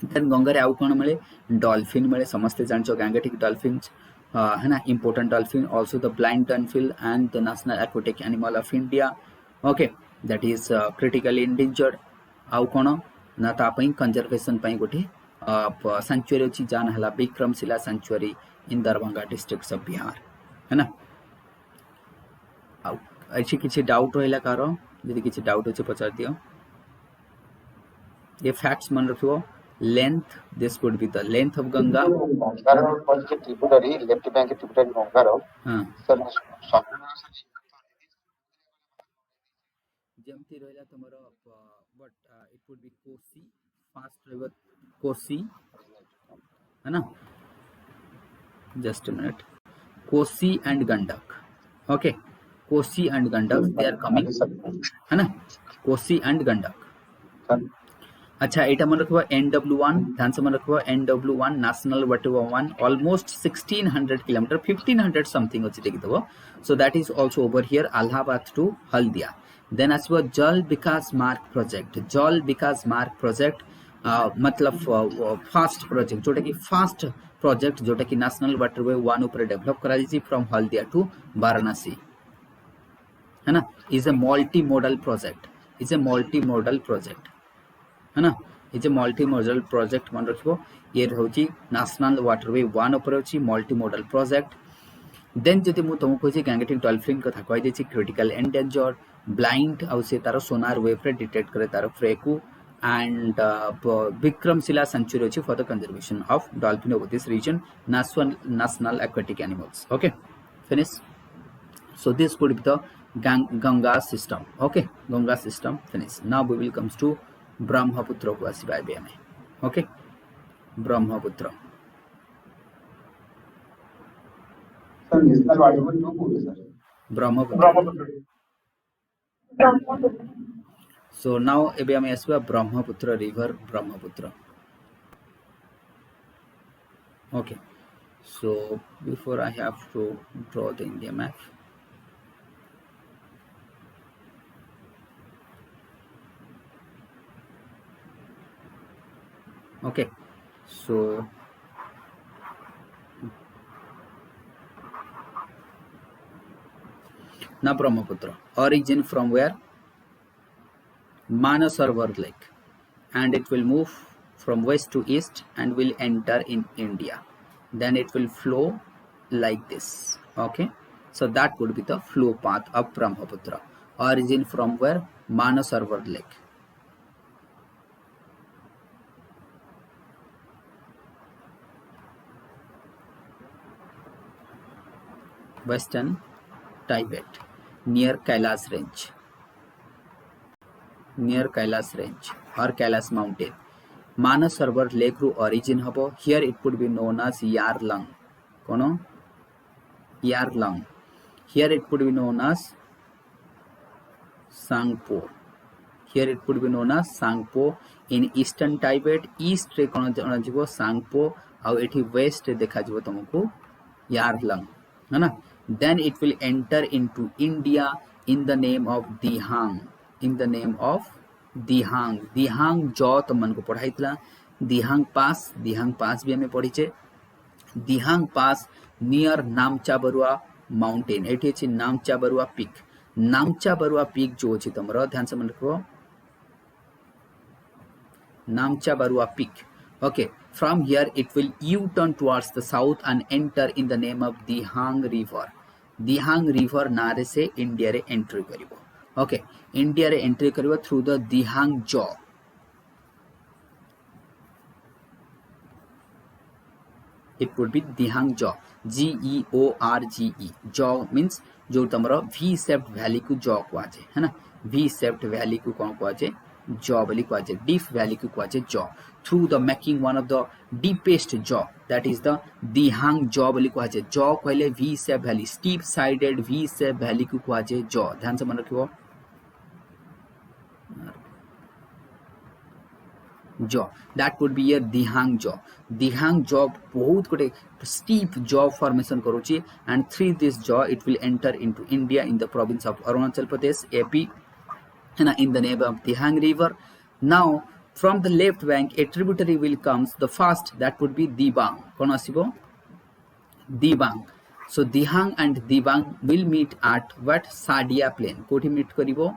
then गंगार आउ कोन मिले dolphin मिले समस्त जानचो गैंगेटिक डॉल्फिन्स है ना important dolphin also the blind dolphin and the national aquatic animal of India okay that is critically endangered आउ कोन ना ता पई कंजर्वेशन पई गोटे सेंचुरी अछि जान हला Vikramshila sanctuary in Darbhanga districts of Bihar है ना अच्छी किसी डाउट रहिला कार यदि किसी डाउट अच्छे पचार दियो ये फैक्ट्स मन रखियो length this could be the length of Ganga गंगार was the tributary, left bank tributary गंगार हां सर जेमती रहिला तमरो but it would be Kosi first river Kosi है ना just a minute Kosi and Gandak okay Kosi and Gandak they are coming है ना कोसी एंड गंडक अच्छा एटा मन रखबा NW1 ध्यान से मन रखबा NW1 national waterway 1 almost 1600 kilometre 1500 something अछि देखि दबो so that is also over here Allahabad to Haldia then आसबो जल विकास मार्ग प्रोजेक्ट मतलब फास्ट प्रोजेक्ट जोटा कि फास्ट प्रोजेक्ट जोटा कि नेशनल वाटरवे 1 ऊपर डेवलप करा दिछि फ्रॉम हल्दिया टू वाराणसी है ना is a multi modal project है ना is a multi modal project मन रखिबो ये रहउची नेशनल वाटरवे 1 ऊपर अछि मल्टी मॉडल प्रोजेक्ट देन जति मु तुमको कहि गैंगेटिक डॉल्फिन कथा कहि देछि क्रिटिकल एंडेंजर ब्लाइंड आउ से तार सोनार वेव रे डिटेक्ट करे तार फ्रे को एंड विक्रमशिला सेंचुरी अछि for the conservation of dolphin over this region national aquatic animals okay finish so this could be the Ganga system okay Ganga system finish now we will comes to Brahmaputra को आसीबा एबे हमें ओके Brahmaputra sir national waterway 2 code sir Brahmaputra so now एबे हमें आसीबा Brahmaputra river Brahmaputra okay so before I have to draw the India map okay so now Brahmaputra origin from where Manasarovar lake and it will move from west to east and will enter in India then it will flow like this okay so that would be the flow path of Brahmaputra origin from where Manasarovar lake Western Tibet near Kailash range or Kailash mountain Manasarovar lake ru origin habo here it would be known as Yarlung kono Yarlung here it would be known as Sangpo here it would be known as Sangpo in eastern Tibet east रे कोन जण जिवो Sangpo आ एठी west रे देखा जिवो तुमको Yarlung है ना then it will enter into India in the name of Dihang Dihang जो तुमन को पढ़ाइतला Dihang pass भी हमें पढ़ी छे Dihang pass near Namcha Barua mountain एठी अछि Namcha Barua peak जो अछि तमरो ध्यान से मन रखो Namcha Barua peak okay from here it will U-turn towards the south and enter in the name of Dihang river नारे से इंडिया रे एंट्री करिवो okay इंडिया रे entry करिवो through the Dihang jaw it would be Dihang jaw GEORGE jaw means जो तमरो V shaped valley को jaw कुआजे है ना V shaped valley को कोन कुआजे jaw बोली कुआजे deep valley को कुआजे jaw through the making one of the deepest jaw that is the Dihang jaw बोली कुआजे jaw कहले V shaped valley steep sided V shaped valley को कुआजे jaw ध्यान से मन रखियो jaw that would be a Dihang jaw बहुत गोटे steep jaw formation करूची and through this jaw it will enter into India in the province of Arunachal Pradesh AP and in the name of Dihang river now from the left bank a tributary will comes the first that would be Dibang kon asibo Dibang so Dihang and Dibang will meet at what Sadia plain कोठी meet करिवो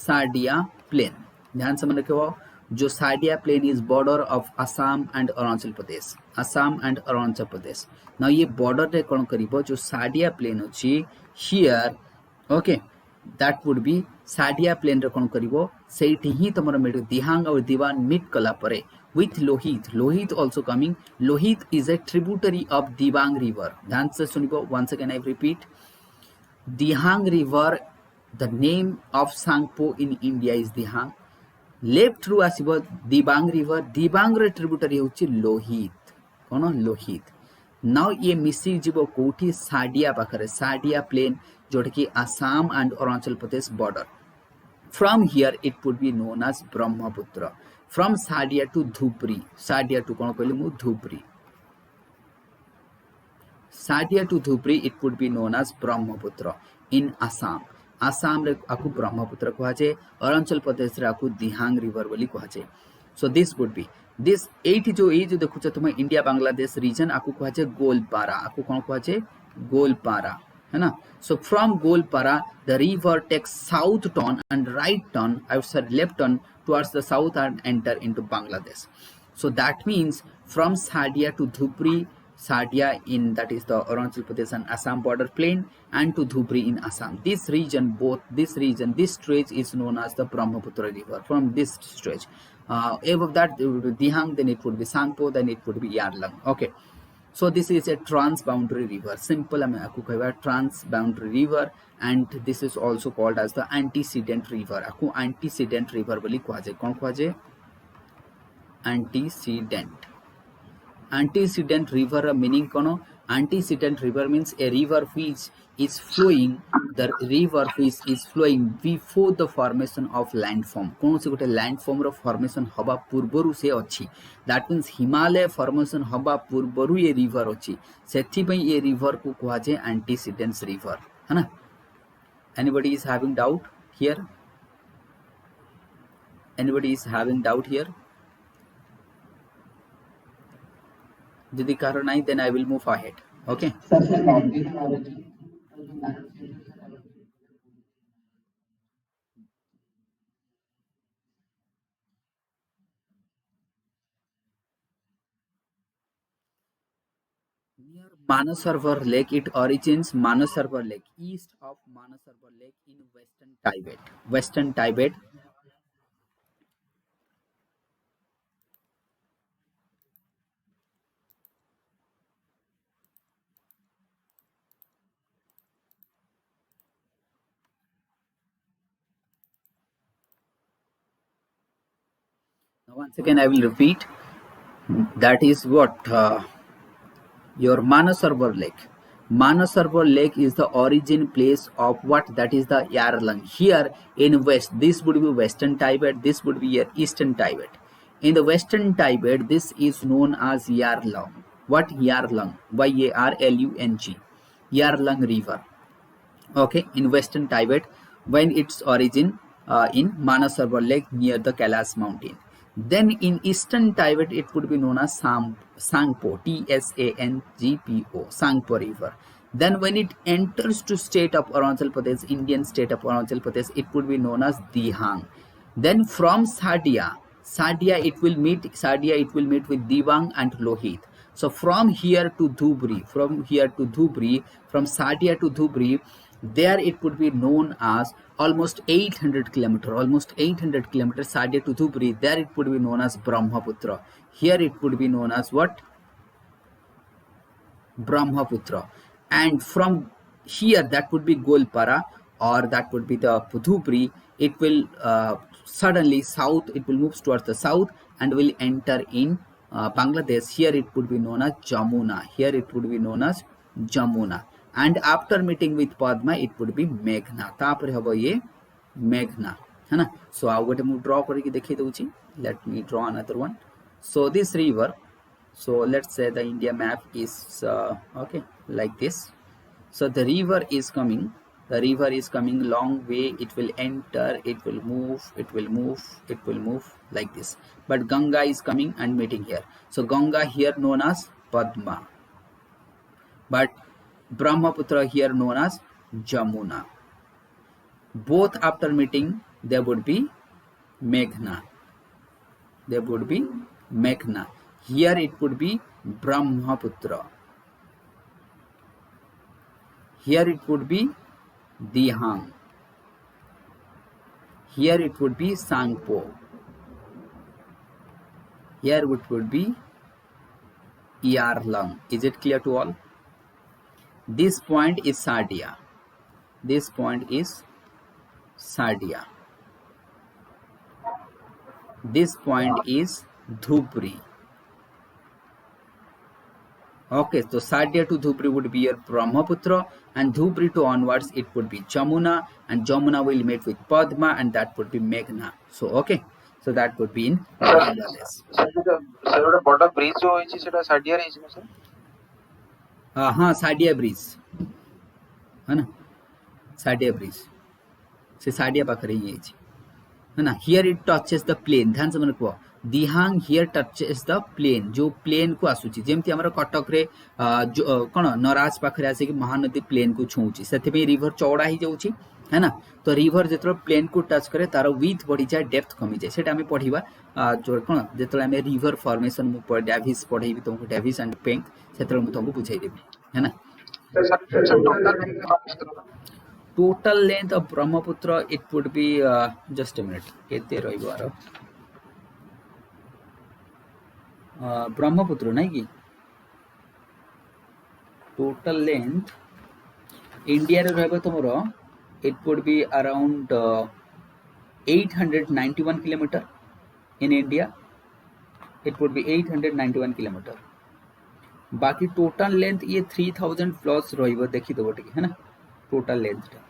Sadia plain ध्यान से मन रखियो जो Sadiya plain is border of Assam and Arunachal Pradesh, Assam and Arunachal Pradesh. ना ये border रे कौन करिवो जो साडिया प्लेन अछि here, okay that would be Sadiya plain रे कौन करिवो सेठी ही तमर मिट दिहांग और दीवान मिट कला परे with Lohit, Lohit also coming। Lohit is a tributary of Dibang river। ध्यान से सुनिबो, once again I repeat, Dihang river, the name of Sangpo in India is Dihang। Left रु आसीबो दिबांग रिवर, दिबांग रे ट्रिब्यूटरी होची लोहित, कोन लोहित। नाउ ये मिसी जीवो कोठी साडिया पाखरे, साडिया प्लेन जोटा कि Assam and Arunachal Pradesh border. From here it would be known as Brahmaputra। From Sadia to Dhupri, Sadia to कौन कहले मु Dhupri, Sadia to Dhupri it would be known as Brahmaputra in Assam। Assam रे आकु ब्रह्मपुत्र कहाजे, अरुणाचल प्रदेश रे आकु दिहांग रिवर बोली कहाजे। So this would be this एठी जो ए जो देखुछ तुम इंडिया बांग्लादेश रीजन आकु कहाजे गोलपारा, आकु कौन कहाजे गोलपारा, है ना। So from Goalpara the river takes south turn and right turn, I would say left turn towards the south and enter into Bangladesh। So that means from Sadia to Dhupri, Sadia in that is the Arunachal Pradesh and Assam border plain, and to Dhupri in Assam. This region, this stretch is known as the Brahmaputra river from this stretch। Above that it would be Dihang, then it would be Sangpo, then it would be Yarlang। Okay, so this is a transboundary river, simple ame aku kahba transboundary river, and this is also called as the antecedent river। aku antecedent river boli kuaje, kon kuaje antecedent। antecedent river meaning kono, antecedent river means a river which is flowing, the river which is flowing before the formation of landform। कौन से गोटे landform रो formation हवा पूर्वरु से अच्छी, that means Himalaya formation हवा पूर्वरु ये river अच्छी, सेठी पे ये river को कहा जाए antecedent river, है ना। anybody is having doubt here, anybody is having doubt here? यदि कारण नहीं then I will move ahead। okay, near Manasarovar Lake it origins, Manasarovar Lake east of Manasarovar Lake in western Tibet, western Tibet। Now once again I will repeat, that is what your Manasarovar Lake। Manasarovar Lake is the origin place of what, that is the Yarlang। Here in west, this would be western Tibet, this would be your eastern Tibet। in the western Tibet this is known as Yarlung। what Yarlung, Yarlung, Yarlung river, okay, in western Tibet, when its origin in Manasarovar Lake near the Kailash mountain। then in eastern Tibet it would be known as Sangpo, Tsangpo, Sangpo river। then when it enters to state of Arunachal Pradesh, Indian state of Arunachal Pradesh, it would be known as Dihang। then from Sadia it will meet with Dibang and Lohit। so from here to Dhubri, from Sadia to Dhubri, there it would be known as almost 800 kilometer, Sadia to Dhubri, there it would be known as Brahmaputra। here it would be known as what, Brahmaputra। and from here that would be Golpara, or that would be the Dhubri। it will suddenly south, it will move towards the south and will enter in Bangladesh। here it would be known as Jamuna। and after meeting with Padma it would be Meghna, तापर हबो ये Meghna, है ना। so आउ गोटे मु draw करके देखै दउची, let me draw another one। so this river, so let's say the India map is okay like this। so the river is coming long way, it will enter, it will move like this, but Ganga is coming and meeting here। so Ganga here known as Padma, but Brahmaputra here known as Jamuna। both after meeting there would be Meghna। there would be Meghna. Here it would be Brahmaputra. Here it would be Dihang. Here it would be Sangpo. Here it would be Yarlang. Is it clear to all? This point is Sardia. This point is Sardia. This point is Dhubri. Okay, so Sardia to Dhubri would be your Brahmaputra, and Dhubri to onwards it would be Jamuna, and Jamuna will meet with Padma, and that would be Meghna. So okay, so that would be in Bangladesh. Sir ଗୋଟେ ବଡ bridge ଯୋଉ ହେଇଛି ସେଟା ସାଡିଆରେ ହେଇଛି ନା ସର? हाँ साडिया bridge है ना, साडिया ब्रिज से साडिया पाखरे ही है ना. Here it touches the plain. ध्यान से मन कह Dihang here touches the plain. जो प्लेन को आसूची जेमती हमर कटक रे कोन नराज पाखरे आसे कि महानदी प्लेन को छूची, सेते पे रिवर चौड़ा ही जाउची है ना. तो रिवर जेतरो प्लेन को टच करे तार विथ बढ़ी जाए, डेप्थ कमी जाए. सेटा हमें पढ़िबा जो कोन जेतरो हमें रिवर फॉर्मेशन मु डेविस पढ़ेबी तुमको, डेविस एंड पेंक सेतरो मु तुमको बुझाई देबी है ना. Total length of Brahmaputra, it would be just a minute. केते रहिबो आरो ब्रह्मपुत्र नहीं कि total length इंडिया रे रहबो तमरो, it would be around 891 kilometer. In India it would be 891 kilometer. बाकी टोटल लेंथ ये 3000 प्लस रहिबो, देखि दबो टिके है ना टोटल लेंथ टा.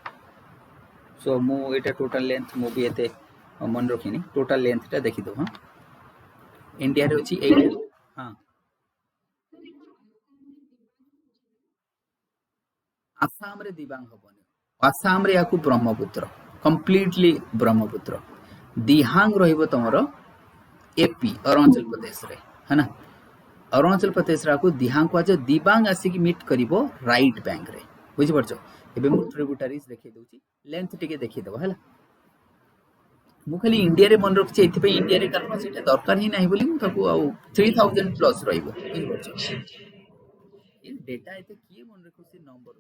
सो मु एटा टोटल लेंथ मु भी एते मन रखिनी. टोटल लेंथ टा देखि दो. हां इंडिया रे अछि 8. हां आसाम रे दिबांग हबनी. आसाम रे याकू ब्रह्मपुत्र, कंप्लीटली ब्रह्मपुत्र. दिहांग रहिबो तमरो एपी अरुणाचल प्रदेश रे है ना. अरुणाचल प्रदेश राकू दिहांग को दिबांग आसी कि मीट करिवो राइट बैंक रे. बुझि परछो. एबे मु ट्रिब्यूटरीज देखि दउची, लेंथ टिके देखि दबो हैला. मु खाली इंडिया रे मन रखछि, एथि पे इंडिया रे कारण सेटा दरकार ही नाही बोली मु ताकू आ 3000 प्लस रहिबो. बुझि परछो. ये डेटा एते किए मन रखछि नंबर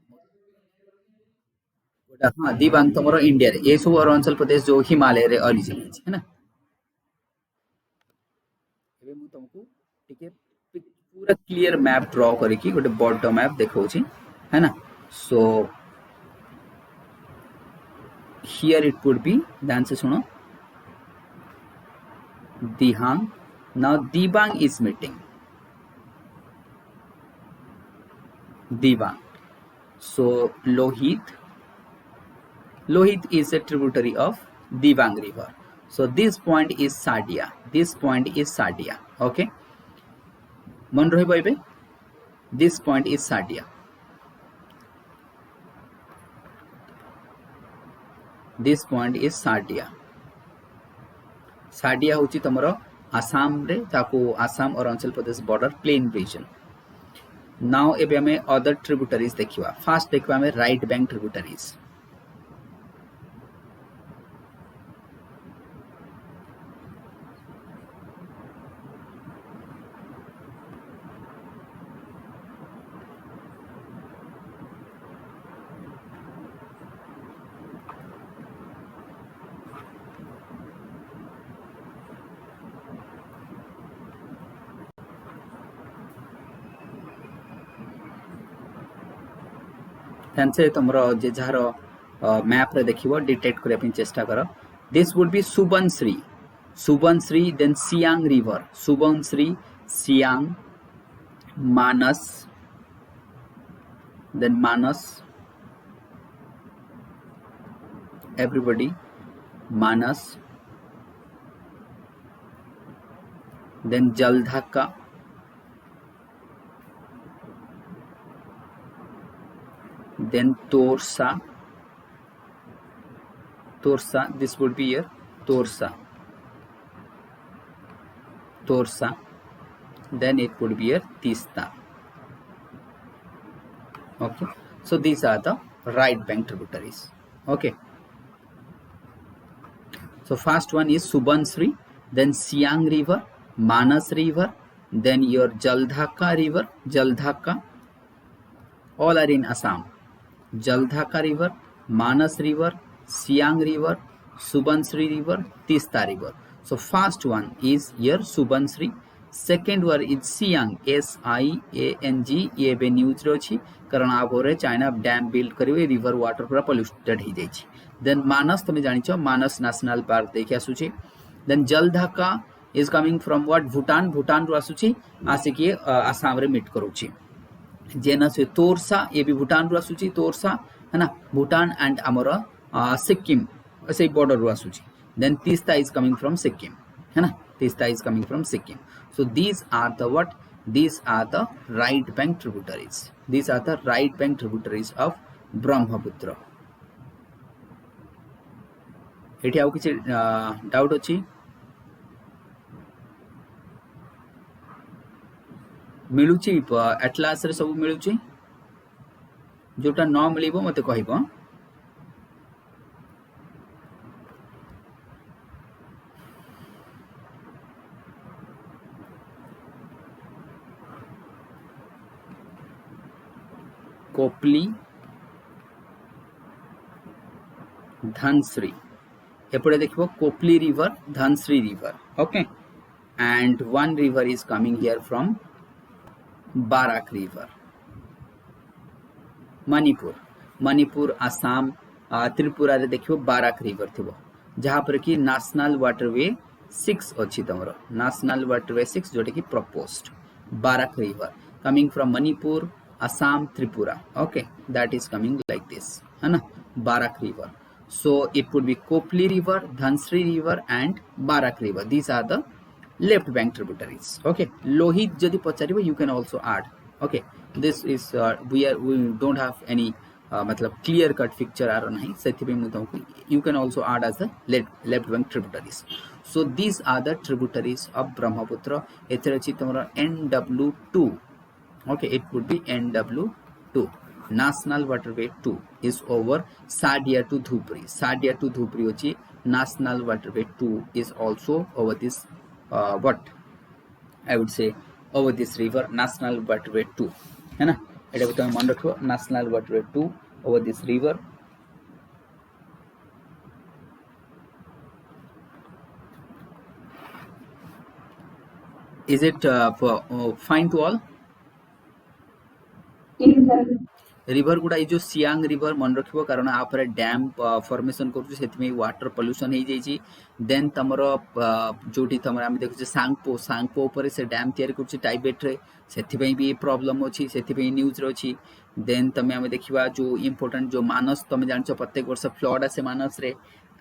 ओटा. हां दिबांग तमरो इंडिया रे, ए सब अरुणाचल प्रदेश जो हिमालय रे ओरिजिन है ना. एबे मु तुमको टिके पूरा क्लियर मैप ड्रॉ करके गोटे बड़ मैप देखौछि है ना. So here it would be, ध्यान से सुनो, Dihang. Now Dibang is meeting Dibang. So Lohit is a tributary of Dibang river. So this point is Sardia. This point is Sardia. Okay. मन रहिबो एबे. This point is Sardia. This point is Sardia. Sardia होची तमरो आसाम रे, ताको आसाम और Arunachal Pradesh border plain region. Now एबे हमें other tributaries देखिबा. फास्ट देखिबा हमें राइट बैंक ट्रिब्यूटरीज. ध्यान से तुमरो जे जहारो मैप रे देखिबो डिटेक्ट करे अपन चेष्टा करो. This would be Subansiri. Subansiri, then Siang river. Subansiri, Siang, Manas, then Manas, everybody, Manas, then Jaldhaka, then Torsa. Torsa, this would be here Torsa. Torsa, then it would be here Tista. Okay, so these are the right bank tributaries. Okay, so first one is Subansiri, then Siang river, Manas river, then your Jaldhaka river, Jaldhaka, all are in Assam. Jaldhaka river, Manas river, Siang river, Subansri river, Tista river. So first one is your Subansri. Second one is Siang, SIANG. ये बे news रे अछि कारण आगोरे China dam build करिवे river water पूरा polluted हो जाइछि. Then मानस तमे जानिछो मानस national park देखि आसुछि. Then Jaldhaka is coming from what Bhutan. Bhutan रो आसुछि आसिकी आसाम रे मीट करूछि. जेनस तोरसा ये भी भूटान रो आसुछि तोरसा है ना भूटान एंड आमर सिक्किम से बॉर्डर रो आसुछि. Then Teesta is coming from Sikkim है ना Teesta is coming from Sikkim. So these are the what these are the right bank tributaries. These are the right bank tributaries of Brahmaputra. एठी आउ किछि डाउट अछि मिलुछि एटलास रे सब मिलुछि जोटा न मिलिबो मते कहिबो. कोपली धनश्री एपटे देखिबो Kopili river Dhansiri river okay and one river is coming here from Barak river. Manipur Manipur Assam Tripura रे देखिबो बाराक रिवर थिबो जहां पर कि नेशनल वाटरवे 6 अछि तमरो नेशनल वाटरवे 6 जोटे कि proposed Barak river coming from Manipur Assam, Tripura. Okay, that is coming like this, है ना Barak river. So it would be Kopli river, Dhansri river, and Barak river. These are the left bank tributaries. Okay, Lohit जदि पचारिबो you can also add. Okay, this is we don't have any मतलब clear cut picture आरो नहीं सेथिबे मु तुमको you can also add as the left bank tributaries. So these are the tributaries of Brahmaputra. एथरे अछि तमरा NW2. Okay, it would be NW2. National Waterway 2 is over Sadia to Dhupri. Sadia to Dhupri ochi National Waterway 2 is also over this what I would say over this river National Waterway 2 है ना एटा तुम मन रखो National Waterway 2 over this river. Is it fine to all? River गुडा जो Siang river मन रखिबो कारण आपर dam formation करू सेति वाटर पोल्यूशन हे जाई. देन तमरो जोटी तमरा हम देखु सांगपो ऊपर से डैम तयार करू टाइबेट रे सेति भी प्रॉब्लम अछि सेति न्यूज रे अछि. देन तमे हम देखिबा जो इंपोर्टेंट जो मानस तमे जानछो प्रत्येक वर्ष फ्लड आसे मानस रे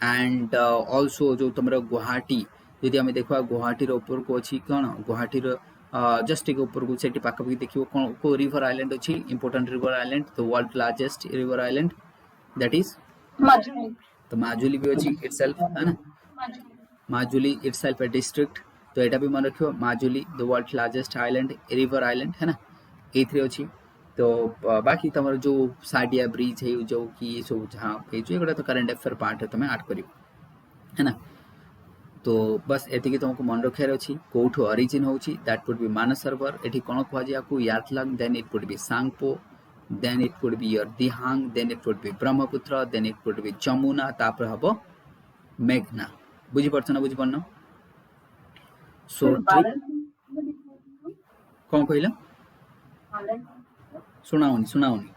एंड आल्सो जो तमरो गुवाहाटी यदि हम देखबा गुवाहाटी रो ऊपर को अछि कोन गुवाहाटी रो जस्ट एक ऊपर को सेठी पाखा देखियो को रिवर आइलैंड अछि important river island the world largest river island that is Majuli. तो माजुली भी अछि इटसेल्फ है ना माजुली इटसेल्फ ए डिस्ट्रिक्ट. तो एटा भी मन रखियो Majuli the world largest island river island है ना एथरे अछि. तो बाकी तमर जो साडिया ब्रिज है जो कि सब जहां पे जो एगुडा तो करंट अफेयर पार्ट है तमे ऐड करियो है ना. तो बस एतिकी तुमको मन रखार अच्छी कौटू ऑरिजिन होची दैट वुड बी मानसरोवर. एठी कोन कहवा जा को Yarlung then it would be Tsangpo then it would be your Dihang then it would be Brahmaputra then it would be Jamuna तापर हबो मेघना. बुझी परछ ना बुझी पन्नो. सो कोन कहिला सुनाउनी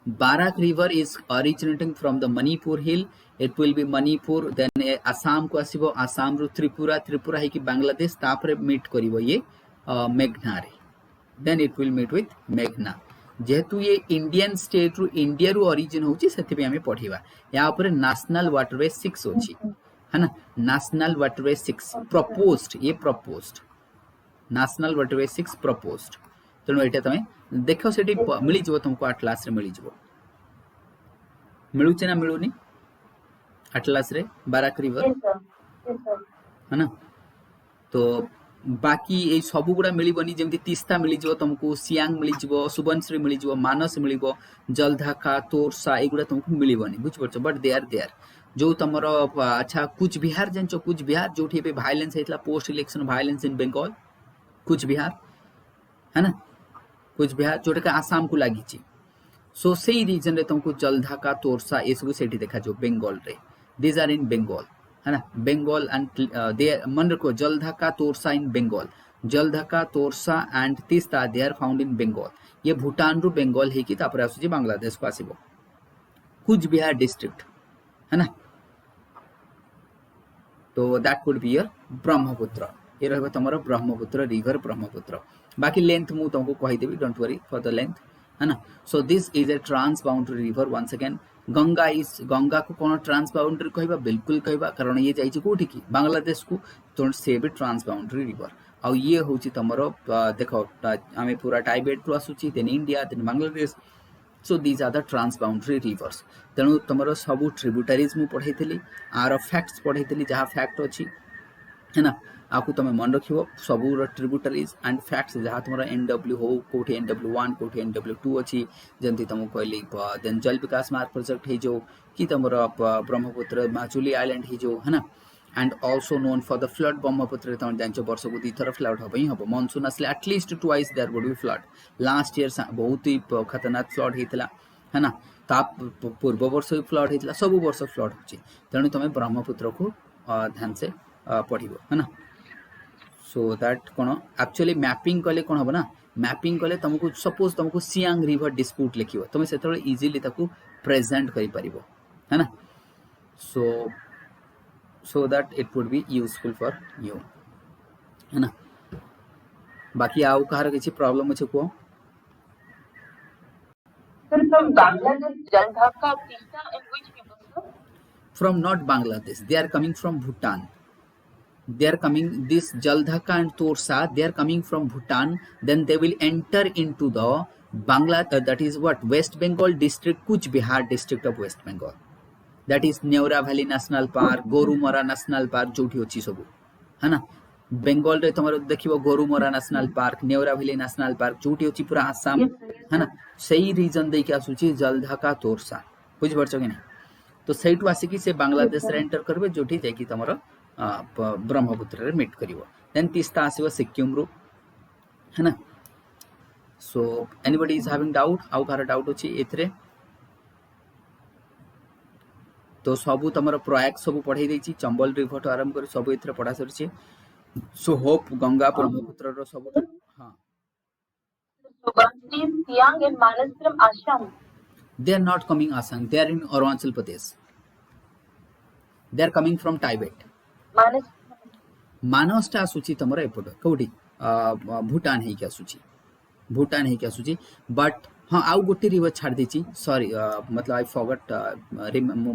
Barak river is originating from the Manipur hill. It will be Manipur then Assam को आसीबो Assam रो त्रिपुरा है कि बांग्लादेश तापरे मीट करिवो ये मेघना रे. then it will meet with मेघना. जेहेतु ये इंडियन स्टेट रो इंडिया रो ओरिजिन होची सेति पे हमें पढिबा या ऊपर नेशनल वाटरवे 6 होची है ना नेशनल वाटरवे 6 प्रपोज्ड ये प्रपोज्ड नेशनल वाटरवे 6 प्रपोज्ड. तेणु एटा तमे देखो सेठी मिली जबो तुमको अटलास रे मिली जबो मिलुचे ना मिलुनी अटलास रे बाराक रिवर है ना. तो बाकी ये सबू गुड़ा मिलबनी जमी तीस्ता मिल तुमको सियांग मिल सुबनश्री मिल मानस मिल जलधाका तोरसा एगुड़ा तुमको मिलबनी बुझीपार बट दे आर देयर जो तुम अच्छा कुछ बिहार जान कुछ बिहार जो भाइलेंस होता पोस्ट इलेक्शन भाइलेंस इन बेंगल कुछ बिहार है ना कुछ बिहार जोटा आसाम को लगी सो से रिजन रे तुमको जलधाका तोरसा ये सब से देखा जो बेंगल रे दिस आर इन बेंगल है ना बेंगल एंड दे मन रखो Jaldhaka Torsa in Bengal Jaldhaka Torsa and Teesta they are found in Bengal ये भूटान रु बेंगल है कि तापर आसुची बांग्लादेश को आसीबो कुछ बिहार डिस्ट्रिक्ट है ना तो that could be your Brahmaputra ये रहबो तमरो ब्रह्मपुत्र रिवर ब्रह्मपुत्र बाकी लेंथ मु तुमको कहि देबी don't worry for the length है ना so this is a transboundary river once again Ganga is Ganga को कौन ट्रांस बाउंड्री कहबा बिल्कुल कहबा कारण ये जाई कोठी की बांग्लादेश को तो से भी ट्रांस बाउंड्री रिवर आ ये होची तमरो देखो आमे पूरा टाइबेट रु आसुची then India then Bangladesh so these are the transboundary rivers तेणु तुम सब ट्रिब्यूटारीज मु पढ़ाई आर फैक्ट्स पढ़ाई जहाँ फैक्ट अच्छी है ना आपको तुम मन रख सब ट्रिब्यूटारीज एंड फैक्ट्स जहाँ तुम NW हो कौटी NW1 कौटी NW2 अच्छी जमी तुमको कहली देन जल विकास मार्ग प्रोजेक्ट हो कि तुम ब्रह्मपुत्र माजुली आइलैंड हो है ना and also known for the flood Brahmaputra तुम जान वर्ष को 2 थर फ्लड हम ही हम मनसून आसले at least twice there would be flood last year बहुत ही खतरनाक फ्लड होता है ना ता पूर्व वर्ष भी फ्लड होता सब वर्ष फ्लड हो तेणु तुम ब्रह्मपुत्र को ध्यान से पढ़ है ना सो दैट कौन एक्चुअली मैपिंग कले कौन हम ना मैपिंग कले तुमको सपोज तुमको सियांग रिवर डिस्प्यूट लिख तुम से इजिली प्रेजेंट कर है ना so that it would be useful for you है ना बाकी आउ कहार किसी प्रॉब्लम अच्छे को Sir, from Bangladesh, Jaldhaka, Tista, and which people, sir? from not Bangladesh they are coming from Bhutan they are coming this Jaldhaka and Torsa they are coming from Bhutan then they will enter into the Bangladesh that is what West Bengal district Kuch Bihar district of West Bengal that is Neura Valley National Park Gorumara National Park जोठी अच्छी सब है ना बेंगल रे तुम देखिबो Gorumara national park Neora valley national park जोठी अच्छी पूरा आसाम है ना सही रीजन दे के आसुची जलधाका तोरसा बुझ परछ कि नहीं तो सेठु आसिकी से बांग्लादेश रे एंटर करबे जोठी जाकी तुमरो ब्रह्मपुत्र रे मीट करिवो देन तीस्ता आसीबो सिक्किम रु है ना सो एनीबॉडी इज हैविंग डाउट आउ कार डाउट अछि एथरे तो सबू तुम प्रयाग सब पढ़ाई देछि चंबल रिवर तो आरंभ कर सब एथरे पढ़ा सरछि सो होप गंगा ब्रह्मपुत्र रो सब हां Subansiri, Siang, and Manas from Assam. they are not coming Assam they are in Arunachal Pradesh they are coming from Tibet Manas. मानस टा आसुची तुमर एपट कौटी भूटान है क्या सूची भूटान है क्या सूची बट हाँ आउ गोटे रिवर छाड़ देची सॉरी मतलब आई फॉरगॉट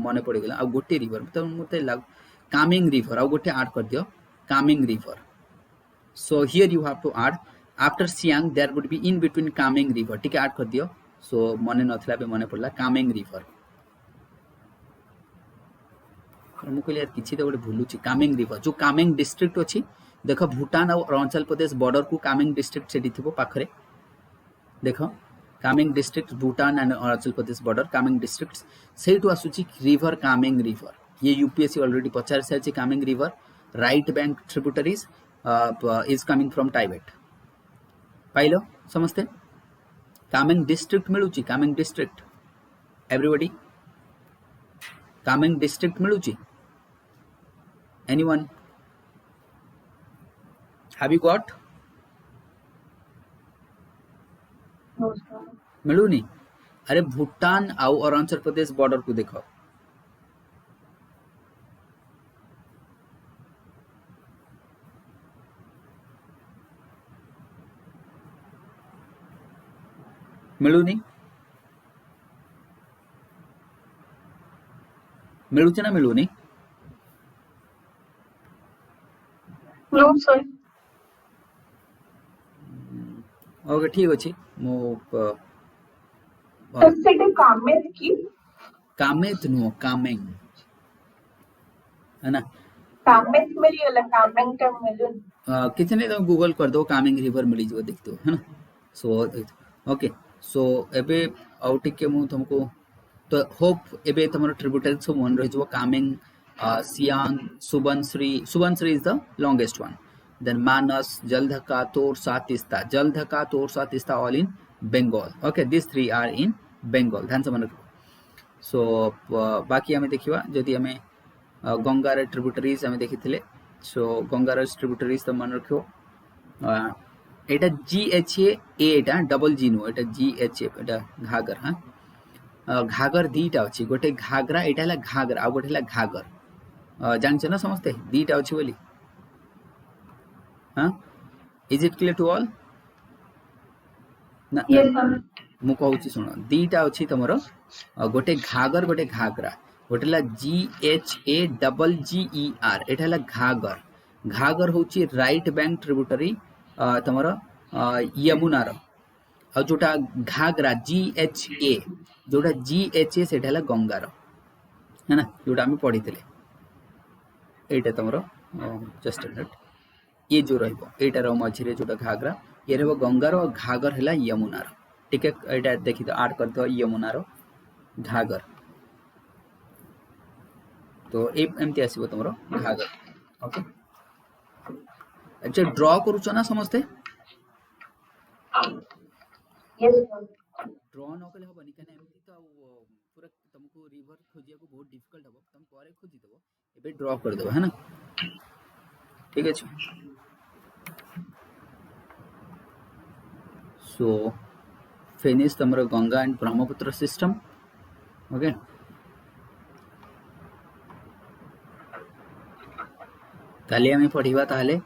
मन पड़ गला आउ गोटे रिवर तो मते लग कामिंग रिवर आउ गोटे ऐड कर दियो Kameng river so here you have to add after Siang there would be in between Kameng river ठीक ऐड कर दियो सो मने नथला बे मने पड़ला कामिंग रिवर मु कहले यार किछि तो गोटे भूलुची कामिंग रिवर जो कामिंग डिस्ट्रिक्ट अछि देखो भूटान और अरुणाचल प्रदेश बॉर्डर को कामिंग डिस्ट्रिक्ट सेठी थिबो पाखरे देखो Kameng district Bhutan and Arunachal Pradesh border Kameng district सेठु आसुची रिवर कामिंग रिवर ये यूपीएससी ऑलरेडी पचार से Kameng river right bank tributaries is coming from Tibet पाइलो समझते कामिंग डिस्ट्रिक्ट मिलुची Kameng district everybody Kameng district मिलुची anyone have you got No, sir. मिलूनी अरे भूटान आउ अरुणाचल प्रदेश बॉर्डर को देखो मिलूनी मिलुची ना मिलूनी No, sir. ओके ठीक अछि मो Sir, ସେଟା କାମେତ କି? कामेत नुह कामेंग है ना କାମେତ ମିଳିଗଲା କାମେଙ୍ଗଟା ମିଳୁନି। କିଛି ନାହିଁ ତମେ ଗୁଗଲ କରିଦେବ କାମିଂ ରିଭର ମିଳିଯିବ ଦେଖିଥିବ है ना सो ओके सो एबे आउ टिके मु तुमको तो होप एबे तुमर ट्रिब्यूटरी सब मन रही जो Kameng Siang Subansiri is the longest one then Manas Jaldhaka Torsa Teesta all in Bengal okay this three are in Bengal ध्यान से मन रखो सो बाकी हमें देखिवा जदि हमें गंगार ट्रिब्यूटरीज हमें देखिथिले सो गंगार ट्रिब्यूटरीज तो मन रखो एटा GHA एटा डबल जी नो एटा GHA एटा घागर हाँ घागर दीटा अच्छी गोटे घागरा एटा हला घागर आ गोटे हला घागर जानछ ना समझते दीटा अच्छी बोली हाँ is it clear to all ना Yes, sir. मु कहूची सुनो दीटा अच्छी तमर गोटे घागर गोटे घागरा गोटे हला GHA डबल GER एटा हला घागर घागर होची राइट बैंक ट्रिब्यूटरी तमर यमुनार आ जोटा घागरा GHA जोटा GHA सेटा हला गंगार है ना जोटा हम पढ़ी एटा तमर जस्ट मिनट ये जो रहबो एटा रो मझिरे जोटा घागरा ये रहबो गंगार और घागर हला यमुनार ठीक है एटा देखि तो ऐड कर दो यमुनार घागर तो एमती आसीबो तमरो घागर ओके अच्छा ड्रॉ करूछ ना समझते Yes, sir. ड्रॉ न कले हबनी कने एमती तो पूरा तुमको रिवर खोजिया को बहुत डिफिकल्ट हबो तुम पारे खोजि देबो एबे ड्रॉ कर देबो है ना ठीक है सो फिनिश तमरो Ganga and Brahmaputra system okay काली हमें पढ़िबा ताले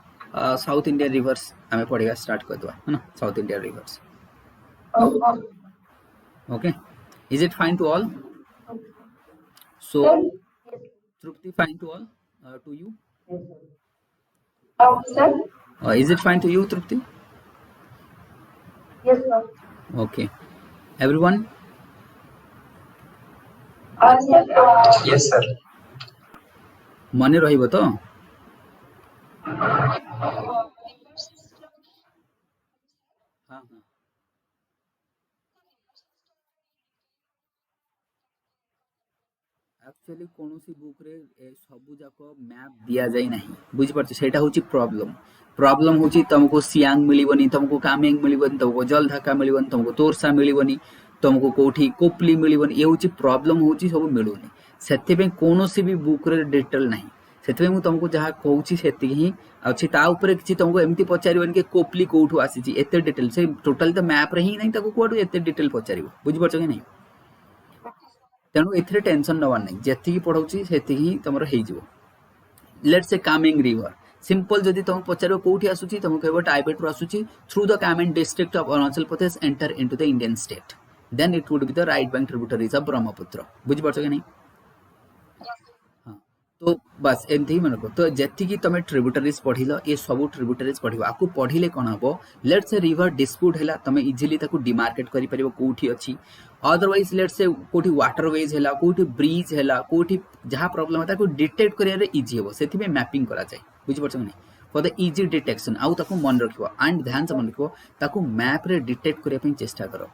साउथ इंडियन रिवर्स हमें पढ़िबा स्टार्ट कर दवा है ना south Indian reverse Okay. okay is it fine to all so Sir? Trupti fine to all to you Sir? is it fine to you Trupti Yes, sir. okay everyone Sir, Yes, sir. मने रहिबो तो हाँ हाँ actually कोनोसी book रे ए सबु जाको map दिया जाय नाही बुझि परछ सेटा होची प्रॉब्लम होची तुमको सियांग मिलिबनी तुमको कामेंग मिलिबनी तुमको जलढका मिलिबनी तुमको तोरसा मिलिबनी तुमको कोठी कोपली मिलिबनी ए होची प्रॉब्लम होची सब मिलुनी सेते पे कोनोसी भी बुक रे डिटेल नाही सेते पे मु तुमको जहा कहूची सेति ही अछि ता ऊपर किछि तुमको एमती पचारिबन के कोपली कोठु आसीची एते डिटेल से टोटल तो मैप रे ही नाही ताको कोडु एते डिटेल पचारिबो बुझि परछ कि नहीं तेणु एथिरे टेंशन नवार नहीं जेतिकी पढ़ाऊची सेतिकी ही तमरो हेई जिवो let's say Kameng river simple जदि तुम पचारो कोठी आसुची तुम कहबो टाइबेट रो आसुची through the Kameng district of Arunachal Pradesh enter into the Indian state then it would be the right bank tributaries of Brahmaputra बुझि परछ कि नहीं हाँ तो बस एमती ही मन को तो जेतिकी तमे ट्रिब्यूटरीज पढ़िलो ए सब ट्रिब्यूटरीज पढ़िबो आकु पढ़िले कोन हबो लेट्स से रिवर डिस्प्यूट हैला तमे इजीली ताकु डिमार्केट करि परिबो कोठी अछि अदरवाइज लेट्स से कोठी वाटरवेज हैला कोठी ब्रिज हैला कोठी जहा प्रॉब्लम है ताकु डिटेक्ट करिया रे इजी हेबो सेति में मैपिंग करा जाय बुझि परछ नहीं फॉर द इजी डिटेक्शन आउ ताकु मन रखिबो एंड ध्यान से मन रखिबो ताकु मैप रे डिटेक्ट करिया पे चेष्टा करो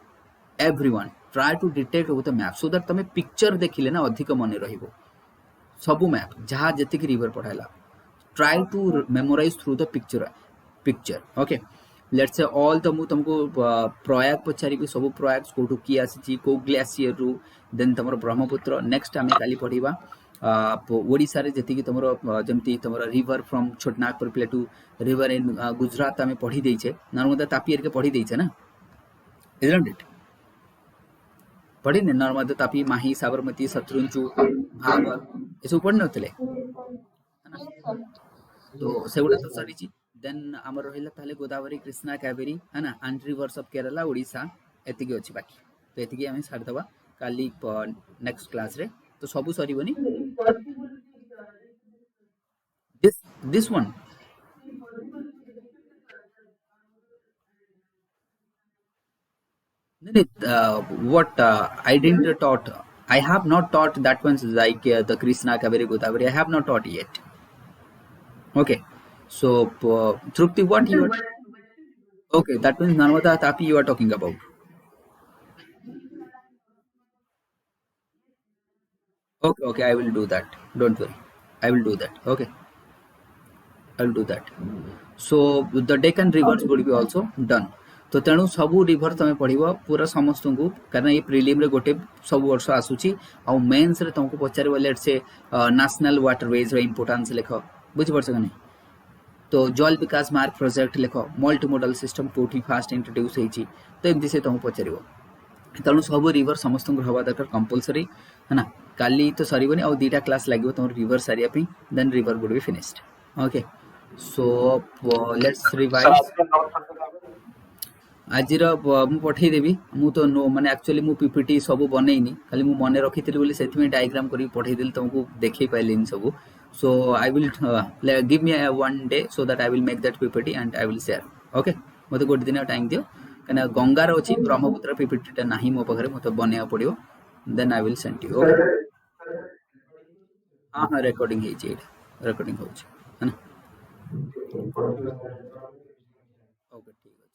everyone try to detect with the map so that तमे पिक्चर देखिले ना अधिक मन रहिबो सबु मैप जहा जति की रिवर पढ़ाइला try to memorize through the picture okay let's say all तुमको प्रयाग पचारि भी सब प्रयाग कोठु की आसी को ग्लेशियर रु देन तमरो ब्रह्मपुत्र नेक्स्ट हमें काली पढ़िबा ओडिसा रे जति की तमरो जेमति तमरो river from Chotanagpur plateau river in Gujarat हमें पढ़ी देई छे नर्मदा तापी एर के पढ़ी देई छे ना इजंट इट पढ़ी ने नर्मदा तापी माही साबरमती शत्रुंजु भाबर ये सब पढ़ नथिले तो सेगुडा तो सरीची देन हमर रहिला ताले गोदावरी कृष्णा कावेरी है ना and rivers of Kerala Odisha एतिकी अछि बाकी तो एतिकी हमें सार दबा काली नेक्स्ट क्लास रे तो सबु सरीबनी this one what I didn't taught I have not taught that ones like the Krishna Kaveri Godavari I have not taught yet okay So, Trupti, what you are, okay, that means Narmada Tapi you are talking about. Okay, okay, I will do that. Don't worry. I will do that. Okay, I will do that. So the Deccan rivers would be also done. तो तेणु सबू river तुम पढ़व पूरा समस्त को कारण ये प्रिलिम रे गोटे सब वर्ष आसूची आ मेन्स रे तुमको पचार लेट से नेशनल वाटरवेज रो इंपोर्टेंस लिख बुझी पड़छ कि नहीं तो जल विकास मार्ग प्रोजेक्ट लिख मल्टी मॉडल सिस्टम कोठी फास्ट इंट्रोड्यूस होईची तो एमती से तुमको पचारिबो तेणु सब रिभर समस्त हवा दरकार कंपलसरी है ना काली तो सरबनी आ दीटा क्लास लगे तुम रिभर सारिया then river would be finished okay so let's sir revise आपके नोट करते जाओगे आज मु पठेदेवी मु तो नो माने एक्चुअली मु पीपीटी सब बनईनी खाली मु मन रखी बोली से डायग्राम करी पठेदेली तुमको देखई पाइलिन सब so I will give me one day so that I will make that PPT and I will share okay मते गोटे दिन टाइम दियो कना गंगार अछि ब्रह्मपुत्र पीपीटीटा नाही मो पाखरे मते बनेया पड़ियो then I will send you okay हां हां रिकॉर्डिंग हे छी रिकॉर्डिंग हो छी है ना ओके ठीक अछि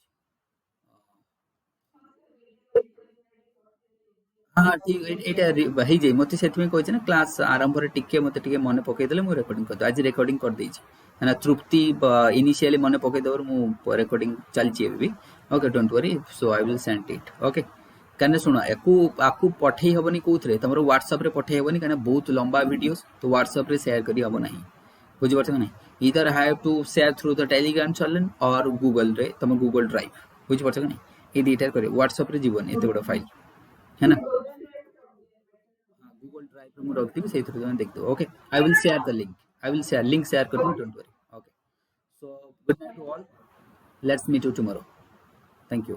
हाँ ठीक एटा भाई जे मते सेति में कहै ना क्लास आरंभ रे टिके मते टिके मने पकै देले मु रेकॉर्डिंग कर आज रेकॉर्डिंग कर देई छी है ना तृप्ति इनिशियली मने पकै देवर मु रेकॉर्डिंग चलची एबी okay don't worry so I will send it okay कने सुनो एकु आकु पठेई हबनी कोथरे तमरो व्हाट्सएप रे पठेई हबनी कने बहुत लंबा वीडियोस तो व्हाट्सएप रे शेयर करी हबो नहीं बुझि परछ नहीं इधर have to share through the Telegram channel और गूगल रे तम गूगल ड्राइव बुझि परछ नहीं ए दीटा करे व्हाट्सएप रे जीवन एते बड़ फाइल है ना गूगल ड्राइव में रखती से देख दो okay I will share the link I will share link share कर दूं don't worry okay so good night to all let's meet you tomorrow thank you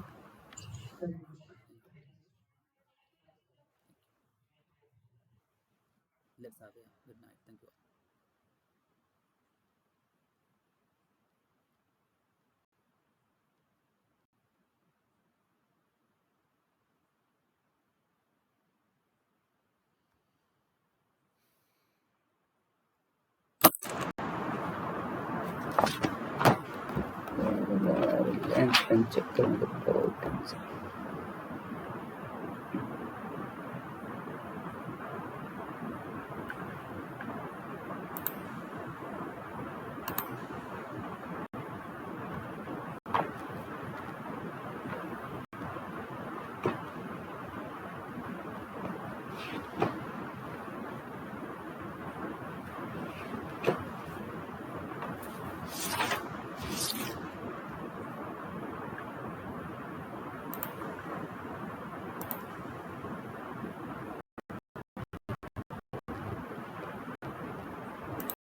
let's have a good night thank you and check the